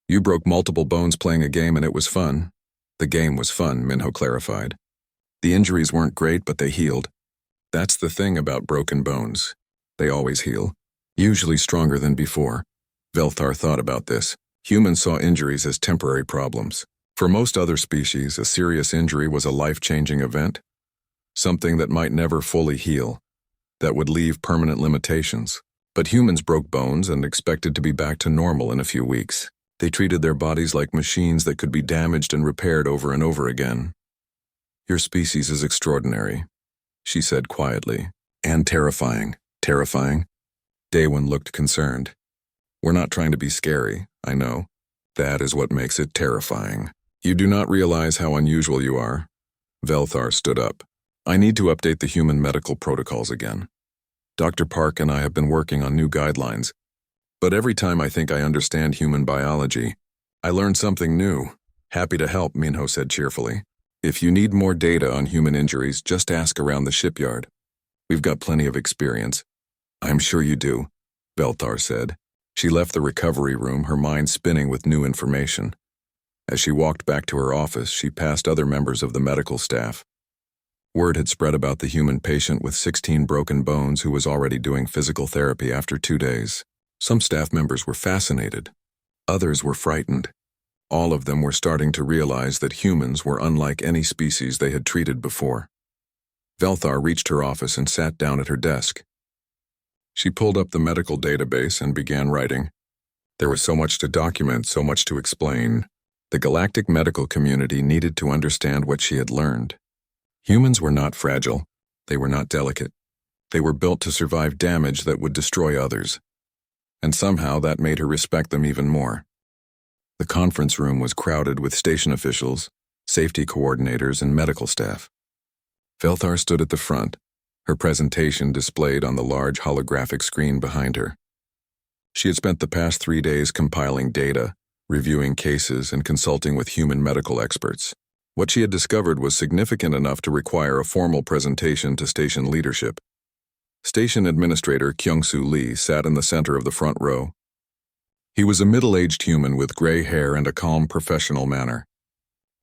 You broke multiple bones playing a game and it was fun. The game was fun, Minho clarified. The injuries weren't great, but they healed. That's the thing about broken bones. They always heal. Usually stronger than before. Velthar thought about this. Humans saw injuries as temporary problems. For most other species, a serious injury was a life-changing event, something that might never fully heal, that would leave permanent limitations. But humans broke bones and expected to be back to normal in a few weeks. They treated their bodies like machines that could be damaged and repaired over and over again. "Your species is extraordinary," she said quietly. "And terrifying." "Terrifying?" Daewon looked concerned. "We're not trying to be scary, I know. That is what makes it terrifying. You do not realize how unusual you are." Velthar stood up. "I need to update the human medical protocols again. Dr. Park and I have been working on new guidelines, but every time I think I understand human biology, I learn something new." "Happy to help," Minho said cheerfully. "If you need more data on human injuries, just ask around the shipyard. We've got plenty of experience." "I'm sure you do," Velthar said. She left the recovery room, her mind spinning with new information. As she walked back to her office, she passed other members of the medical staff. Word had spread about the human patient with 16 broken bones who was already doing physical therapy after 2 days. Some staff members were fascinated. Others were frightened. All of them were starting to realize that humans were unlike any species they had treated before. Velthar reached her office and sat down at her desk. She pulled up the medical database and began writing. There was so much to document, so much to explain. The galactic medical community needed to understand what she had learned. Humans were not fragile. They were not delicate. They were built to survive damage that would destroy others. And somehow that made her respect them even more. The conference room was crowded with station officials, safety coordinators, and medical staff. Velthar stood at the front, her presentation displayed on the large holographic screen behind her. She had spent the past 3 days compiling data, reviewing cases, and consulting with human medical experts. What she had discovered was significant enough to require a formal presentation to station leadership. Station Administrator Kyung-Soo Lee sat in the center of the front row. He was a middle-aged human with gray hair and a calm professional manner.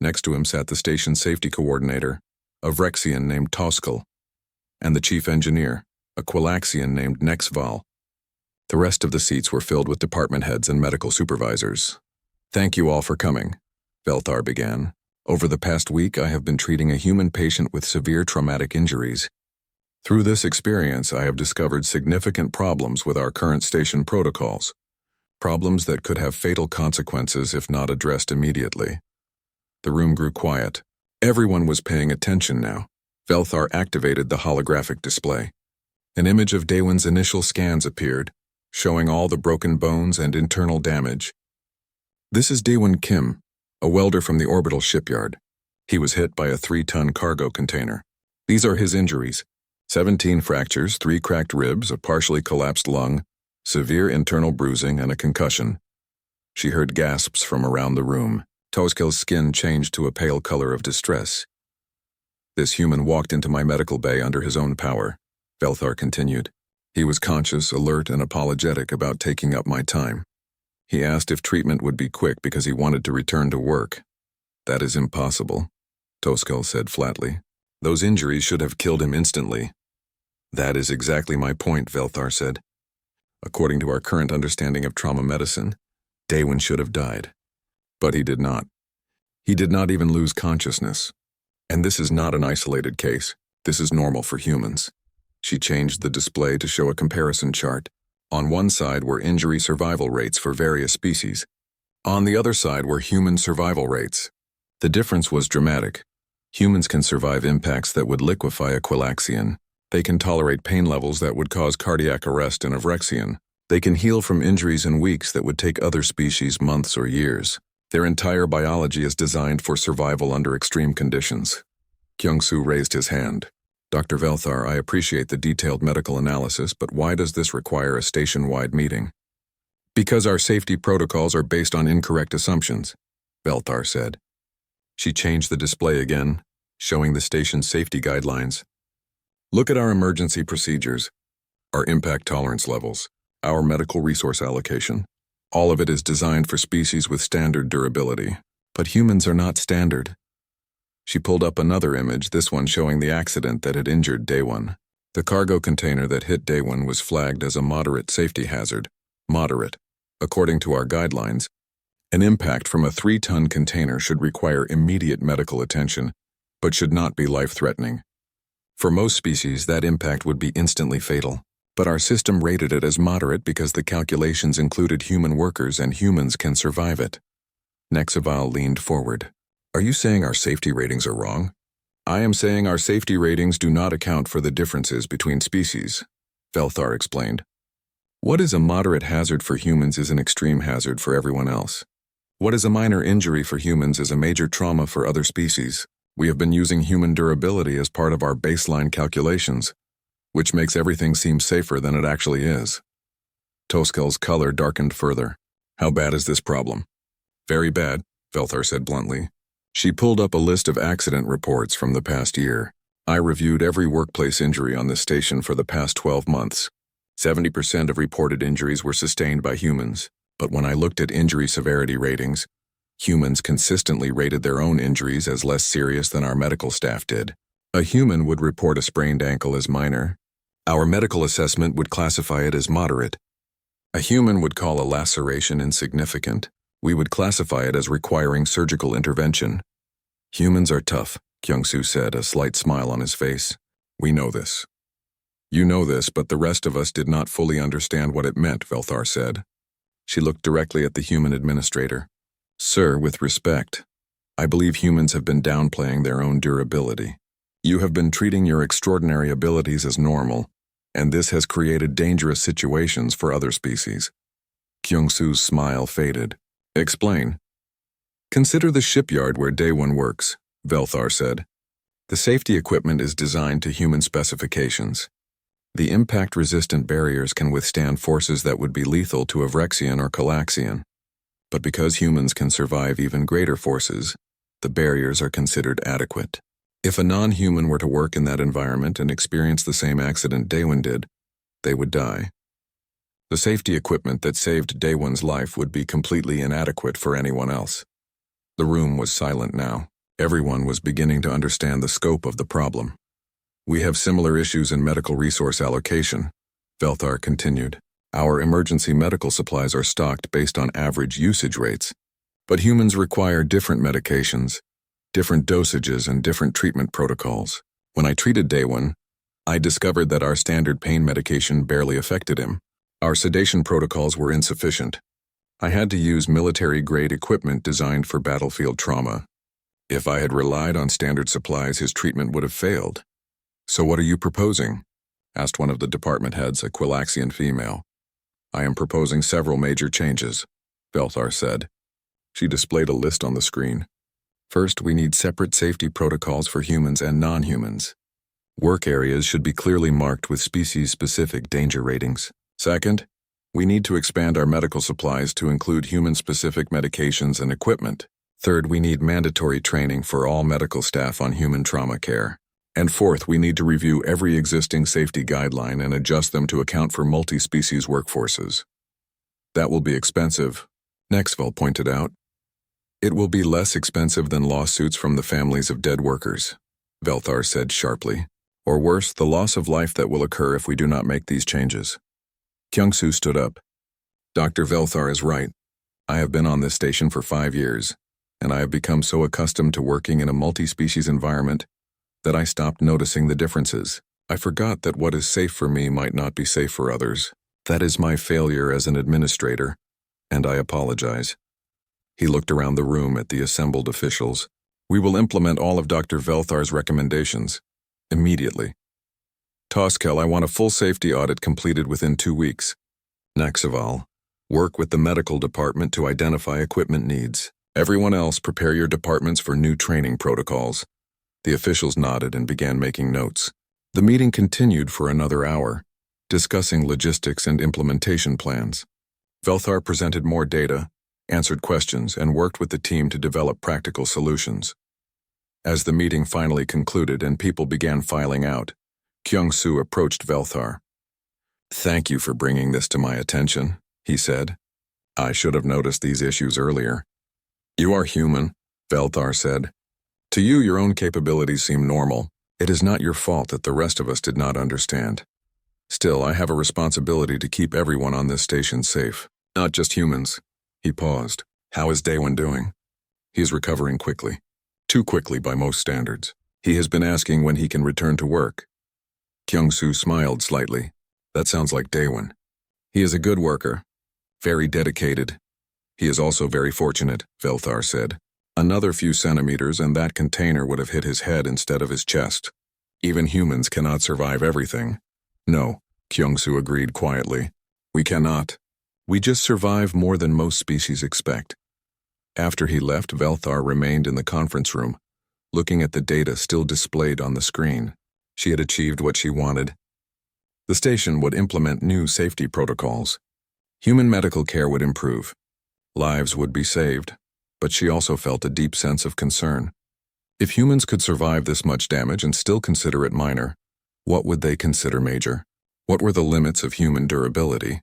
Next to him sat the station safety coordinator, a Vrexian named Toskel, and the chief engineer, a Quilaxian named Nexval. The rest of the seats were filled with department heads and medical supervisors. "Thank you all for coming," Velthar began. "Over the past week, I have been treating a human patient with severe traumatic injuries. Through this experience, I have discovered significant problems with our current station protocols, problems that could have fatal consequences if not addressed immediately." The room grew quiet. Everyone was paying attention now. Velthar activated the holographic display. An image of Daewon's initial scans appeared, showing all the broken bones and internal damage. "This is Daewon Kim, a welder from the orbital shipyard. He was hit by a 3-ton cargo container. These are his injuries: 17 fractures, 3 cracked ribs, a partially collapsed lung, severe internal bruising, and a concussion." She heard gasps from around the room. Toskel's skin changed to a pale color of distress. "This human walked into my medical bay under his own power," Velthar continued. "He was conscious, alert, and apologetic about taking up my time. He asked if treatment would be quick because he wanted to return to work." "That is impossible," Toskel said flatly. "Those injuries should have killed him instantly." "That is exactly my point," Velthar said. "According to our current understanding of trauma medicine, Daewon should have died. But he did not. He did not even lose consciousness. And this is not an isolated case. This is normal for humans." She changed the display to show a comparison chart. On one side were injury survival rates for various species. On the other side were human survival rates. The difference was dramatic. Humans can survive impacts that would liquefy a Quilaxian. They can tolerate pain levels that would cause cardiac arrest in a Vrexian. They can heal from injuries in weeks that would take other species months or years. Their entire biology is designed for survival under extreme conditions. Kyung-Soo raised his hand. "Dr. Velthar, I appreciate the detailed medical analysis, but why does this require a station-wide meeting?" "Because our safety protocols are based on incorrect assumptions," Velthar said. She changed the display again, showing the station's safety guidelines. "Look at our emergency procedures, our impact tolerance levels, our medical resource allocation. All of it is designed for species with standard durability. But humans are not standard." She pulled up another image, this one showing the accident that had injured Daewon. The cargo container that hit Daewon was flagged as a moderate safety hazard. Moderate, according to our guidelines, An impact from a 3-ton container should require immediate medical attention, but should not be life-threatening. For most species, that impact would be instantly fatal, but our system rated it as moderate because the calculations included human workers and humans can survive it. Nexaval leaned forward. Are you saying our safety ratings are wrong? I am saying our safety ratings do not account for the differences between species, Velthar explained. What is a moderate hazard for humans is an extreme hazard for everyone else. What is a minor injury for humans is a major trauma for other species. We have been using human durability as part of our baseline calculations, which makes everything seem safer than it actually is. Toskel's color darkened further. How bad is this problem? Very bad, Velthar said bluntly. She pulled up a list of accident reports from the past year. I reviewed every workplace injury on this station for the past 12 months. 70% of reported injuries were sustained by humans, but when I looked at injury severity ratings, humans consistently rated their own injuries as less serious than our medical staff did. A human would report a sprained ankle as minor. Our medical assessment would classify it as moderate. A human would call a laceration insignificant. We would classify it as requiring surgical intervention. Humans are tough, Kyung-soo said, a slight smile on his face. We know this. You know this, but the rest of us did not fully understand what it meant, Velthar said. She looked directly at the human administrator. Sir, with respect, I believe humans have been downplaying their own durability. You have been treating your extraordinary abilities as normal, and this has created dangerous situations for other species. Kyung-soo's smile faded. Explain. Consider the shipyard where Daewon works, Velthar said. The safety equipment is designed to human specifications. The impact-resistant barriers can withstand forces that would be lethal to a Vrexian or Calaxian. But because humans can survive even greater forces, the barriers are considered adequate. If a non-human were to work in that environment and experience the same accident Daewon did, they would die. The safety equipment that saved Daewon's life would be completely inadequate for anyone else. The room was silent now. Everyone was beginning to understand the scope of the problem. We have similar issues in medical resource allocation, Velthar continued. Our emergency medical supplies are stocked based on average usage rates. But humans require different medications, different dosages, and different treatment protocols. When I treated Daewon, I discovered that our standard pain medication barely affected him. Our sedation protocols were insufficient. I had to use military-grade equipment designed for battlefield trauma. If I had relied on standard supplies, his treatment would have failed. So what are you proposing? Asked one of the department heads, a Quilaxian female. I am proposing several major changes, Velthar said. She displayed a list on the screen. First, we need separate safety protocols for humans and non-humans. Work areas should be clearly marked with species-specific danger ratings. Second, we need to expand our medical supplies to include human-specific medications and equipment. Third, we need mandatory training for all medical staff on human trauma care. And fourth, we need to review every existing safety guideline and adjust them to account for multi-species workforces. That will be expensive, Nexval pointed out. It will be less expensive than lawsuits from the families of dead workers, Velthar said sharply. Or worse, the loss of life that will occur if we do not make these changes. Kyung-soo stood up. Dr. Velthar is right. I have been on this station for 5 years, and I have become so accustomed to working in a multi-species environment that I stopped noticing the differences. I forgot that what is safe for me might not be safe for others. That is my failure as an administrator, and I apologize. He looked around the room at the assembled officials. We will implement all of Dr. Velthar's recommendations, immediately. Toskel, I want a full safety audit completed within 2 weeks. Naxaval, work with the medical department to identify equipment needs. Everyone else, prepare your departments for new training protocols. The officials nodded and began making notes. The meeting continued for another hour, discussing logistics and implementation plans. Velthar presented more data, answered questions, and worked with the team to develop practical solutions. As the meeting finally concluded and people began filing out, Kyung-soo approached Velthar. Thank you for bringing this to my attention, he said. I should have noticed these issues earlier. You are human, Velthar said. To you, your own capabilities seem normal. It is not your fault that the rest of us did not understand. Still, I have a responsibility to keep everyone on this station safe, not just humans. He paused. How is Daewon doing? He is recovering quickly. Too quickly by most standards. He has been asking when he can return to work. Kyung-soo smiled slightly. That sounds like Daewon. He is a good worker. Very dedicated. He is also very fortunate, Velthar said. Another few centimeters and that container would have hit his head instead of his chest. Even humans cannot survive everything. No, Kyung-soo agreed quietly. We cannot. We just survive more than most species expect. After he left, Velthar remained in the conference room, looking at the data still displayed on the screen. She had achieved what she wanted. The station would implement new safety protocols. Human medical care would improve. Lives would be saved, but she also felt a deep sense of concern. If humans could survive this much damage and still consider it minor, what would they consider major? What were the limits of human durability?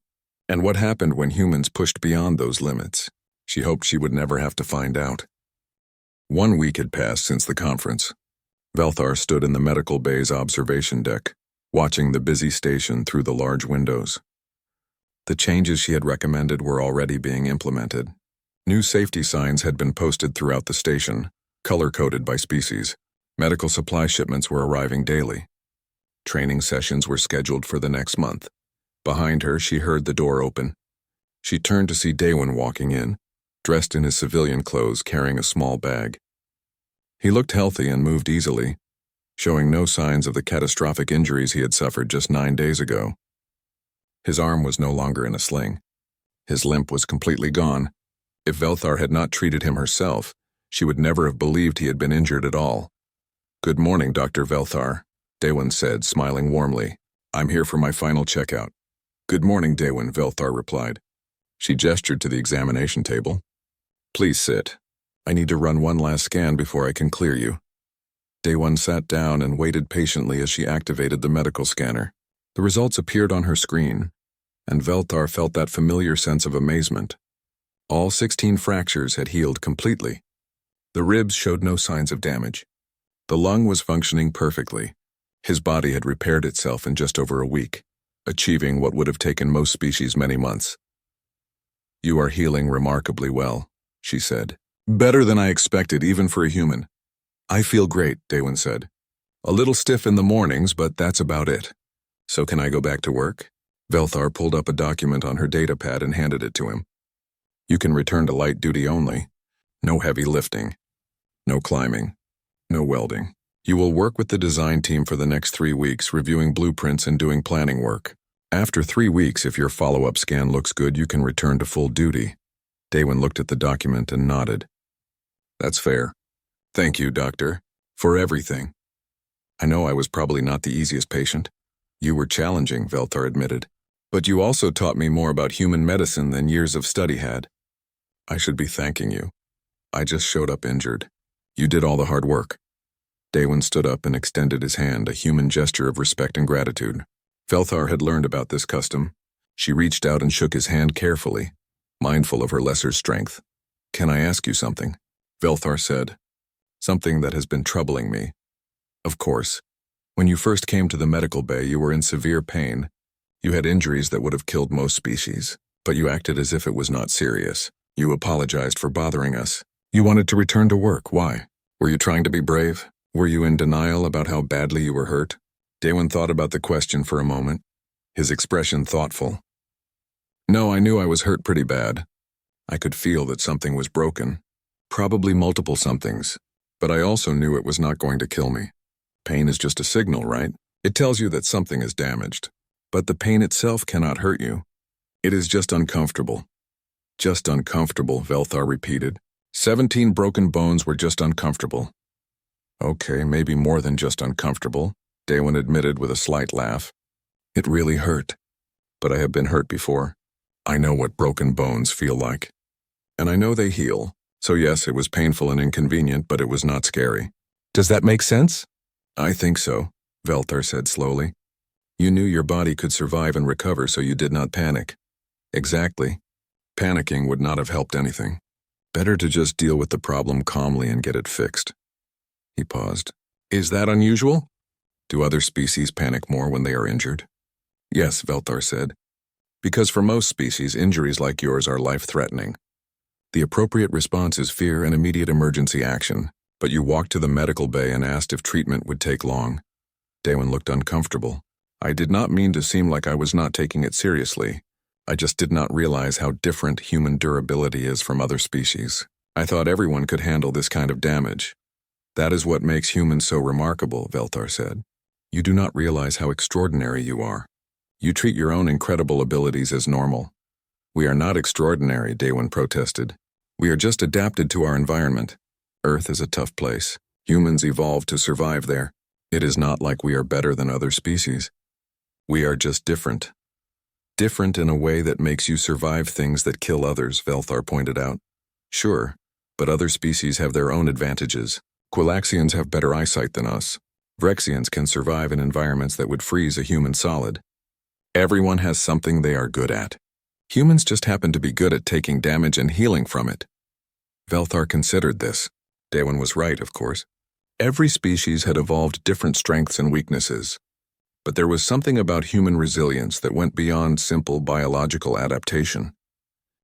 And what happened when humans pushed beyond those limits? She hoped she would never have to find out. 1 week had passed since the conference. Velthar stood in the medical bay's observation deck, watching the busy station through the large windows. The changes she had recommended were already being implemented. New safety signs had been posted throughout the station, color-coded by species. Medical supply shipments were arriving daily. Training sessions were scheduled for the next month. Behind her, she heard the door open. She turned to see Daewon walking in, dressed in his civilian clothes, carrying a small bag. He looked healthy and moved easily, showing no signs of the catastrophic injuries he had suffered just 9 days ago. His arm was no longer in a sling. His limp was completely gone. If Velthar had not treated him herself, she would never have believed he had been injured at all. "Good morning, Dr. Velthar," Daewon said, smiling warmly. "I'm here for my final checkout." "Good morning, Daewon," Velthar replied. She gestured to the examination table. "Please sit. I need to run one last scan before I can clear you." Daewon sat down and waited patiently as she activated the medical scanner. The results appeared on her screen, and Velthar felt that familiar sense of amazement. All 16 fractures had healed completely. The ribs showed no signs of damage. The lung was functioning perfectly. His body had repaired itself in just over a week, achieving what would have taken most species many months. "You are healing remarkably well," she said. "Better than I expected, even for a human." "I feel great," Daewon said. "A little stiff in the mornings, but that's about it." "So can I go back to work?" Velthar pulled up a document on her datapad and handed it to him. "You can return to light duty only. No heavy lifting. No climbing. No welding. You will work with the design team for the next 3 weeks, reviewing blueprints and doing planning work. After 3 weeks, if your follow-up scan looks good, you can return to full duty." Daewon looked at the document and nodded. "That's fair. Thank you, Doctor, for everything. I know I was probably not the easiest patient. You were challenging," Velthar admitted. "But you also taught me more about human medicine than years of study had. I should be thanking you. I just showed up injured. You did all the hard work." Daewon stood up and extended his hand, a human gesture of respect and gratitude. Velthar had learned about this custom. She reached out and shook his hand carefully, mindful of her lesser strength. "Can I ask you something?" Velthar said. "Something that has been troubling me." "Of course. When you first came to the medical bay, you were in severe pain. You had injuries that would have killed most species, but you acted as if it was not serious. You apologized for bothering us. You wanted to return to work. Why? Were you trying to be brave? Were you in denial about how badly you were hurt?" Daewon thought about the question for a moment, his expression thoughtful. "No, I knew I was hurt pretty bad. I could feel that something was broken. Probably multiple somethings, but I also knew it was not going to kill me. Pain is just a signal, right? It tells you that something is damaged. But the pain itself cannot hurt you. It is just uncomfortable." "Just uncomfortable," Velthar repeated. 17 broken bones were just uncomfortable. "Okay, maybe more than just uncomfortable," Daewon admitted with a slight laugh. "It really hurt. But I have been hurt before. I know what broken bones feel like. And I know they heal. So yes, it was painful and inconvenient, but it was not scary." "Does that make sense?" "I think so," Velthar said slowly. "You knew your body could survive and recover, so you did not panic." "Exactly. Panicking would not have helped anything. Better to just deal with the problem calmly and get it fixed." He paused. "Is that unusual? Do other species panic more when they are injured?" "Yes," Velthar said. "Because for most species, injuries like yours are life-threatening. The appropriate response is fear and immediate emergency action, but you walked to the medical bay and asked if treatment would take long. Daewon looked uncomfortable. I did not mean to seem like I was not taking it seriously. I just did not realize how different human durability is from other species. I thought everyone could handle this kind of damage. That is what makes humans so remarkable, Velthar said. You do not realize how extraordinary you are. You treat your own incredible abilities as normal. We are not extraordinary, Daewon protested. We are just adapted to our environment. Earth is a tough place. Humans evolved to survive there. It is not like we are better than other species. We are just different. Different in a way that makes you survive things that kill others, Velthar pointed out. Sure, but other species have their own advantages. Quilaxians have better eyesight than us. Vrexians can survive in environments that would freeze a human solid. Everyone has something they are good at. Humans just happen to be good at taking damage and healing from it. Velthar considered this. Daewon was right, of course. Every species had evolved different strengths and weaknesses. But there was something about human resilience that went beyond simple biological adaptation.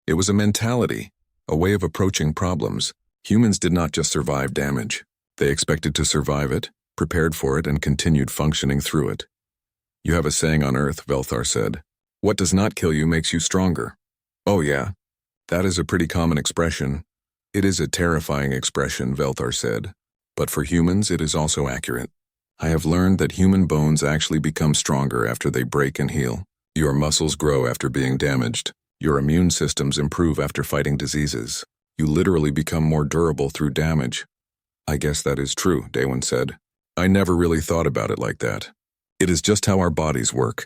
It was a mentality, a way of approaching problems. Humans did not just survive damage. They expected to survive it, prepared for it, and continued functioning through it. You have a saying on Earth, Velthar said. What does not kill you makes you stronger. Oh yeah, that is a pretty common expression. It is a terrifying expression, Velthar said. But for humans, it is also accurate. I have learned that human bones actually become stronger after they break and heal. Your muscles grow after being damaged. Your immune systems improve after fighting diseases. You literally become more durable through damage. I guess that is true, Daewon said. I never really thought about it like that. It is just how our bodies work.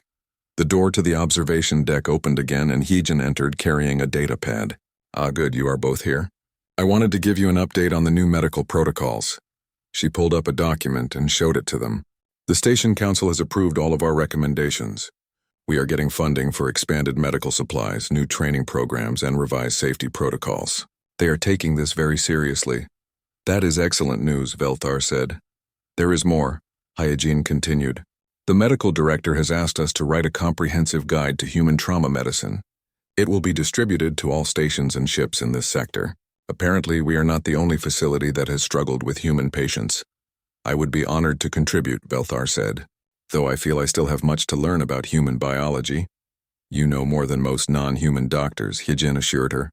The door to the observation deck opened again and Heejin entered carrying a data pad. Ah, good, you are both here. I wanted to give you an update on the new medical protocols. She pulled up a document and showed it to them. The Station Council has approved all of our recommendations. We are getting funding for expanded medical supplies, new training programs, and revised safety protocols. They are taking this very seriously. That is excellent news, Velthar said. There is more, Hyojin continued. The medical director has asked us to write a comprehensive guide to human trauma medicine. It will be distributed to all stations and ships in this sector. Apparently, we are not the only facility that has struggled with human patients. I would be honored to contribute, Velthar said, though I feel I still have much to learn about human biology. You know more than most non-human doctors, Hyojin assured her.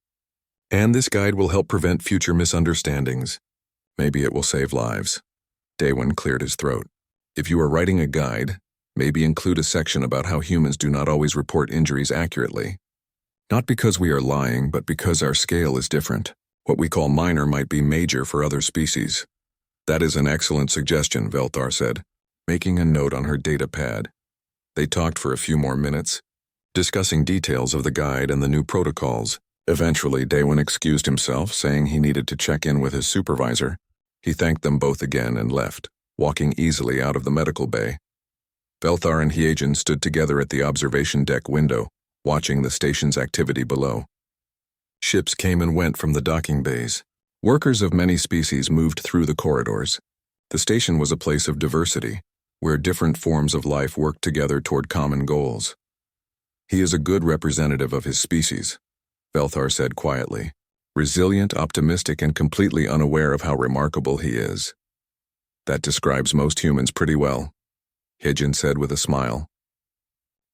And this guide will help prevent future misunderstandings. Maybe it will save lives. Daewon cleared his throat. If you are writing a guide, maybe include a section about how humans do not always report injuries accurately. Not because we are lying, but because our scale is different. What we call minor might be major for other species. That is an excellent suggestion, Velthar said, making a note on her data pad. They talked for a few more minutes, discussing details of the guide and the new protocols. Eventually, Daewon excused himself, saying he needed to check in with his supervisor. He thanked them both again and left, walking easily out of the medical bay. Velthar and Hyojin stood together at the observation deck window, watching the station's activity below. Ships came and went from the docking bays. Workers of many species moved through the corridors. The station was a place of diversity, where different forms of life worked together toward common goals. He is a good representative of his species, Velthar said quietly, resilient, optimistic, and completely unaware of how remarkable he is. That describes most humans pretty well, Hyojin said with a smile.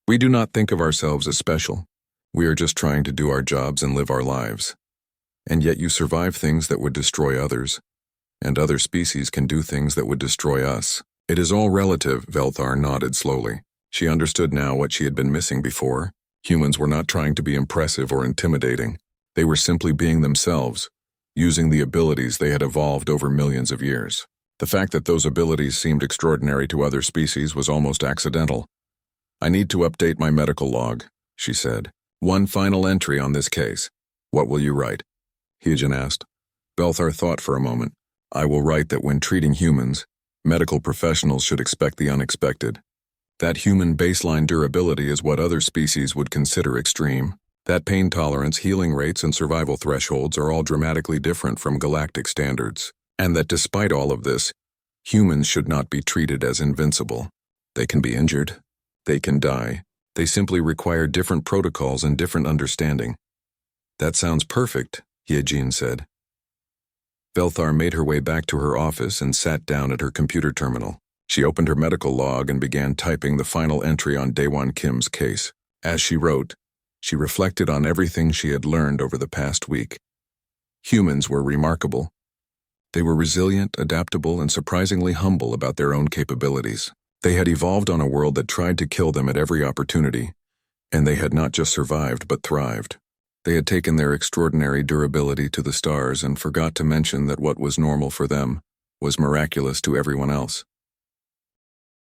We do not think of ourselves as special. We are just trying to do our jobs and live our lives. And yet you survive things that would destroy others, and other species can do things that would destroy us. It is all relative, Velthar nodded slowly. She understood now what she had been missing before. Humans were not trying to be impressive or intimidating. They were simply being themselves, using the abilities they had evolved over millions of years. The fact that those abilities seemed extraordinary to other species was almost accidental. I need to update my medical log, she said. One final entry on this case. What will you write? Hyojin asked. Velthar thought for a moment. I will write that when treating humans, medical professionals should expect the unexpected. That human baseline durability is what other species would consider extreme. That pain tolerance, healing rates, and survival thresholds are all dramatically different from galactic standards. And that despite all of this, humans should not be treated as invincible. They can be injured. They can die. They simply require different protocols and different understanding. That sounds perfect, Jean said. Velthar made her way back to her office and sat down at her computer terminal. She opened her medical log and began typing the final entry on Daewon Kim's case. As she wrote, she reflected on everything she had learned over the past week. Humans were remarkable. They were resilient, adaptable, and surprisingly humble about their own capabilities. They had evolved on a world that tried to kill them at every opportunity, and they had not just survived but thrived. They had taken their extraordinary durability to the stars and forgot to mention that what was normal for them was miraculous to everyone else.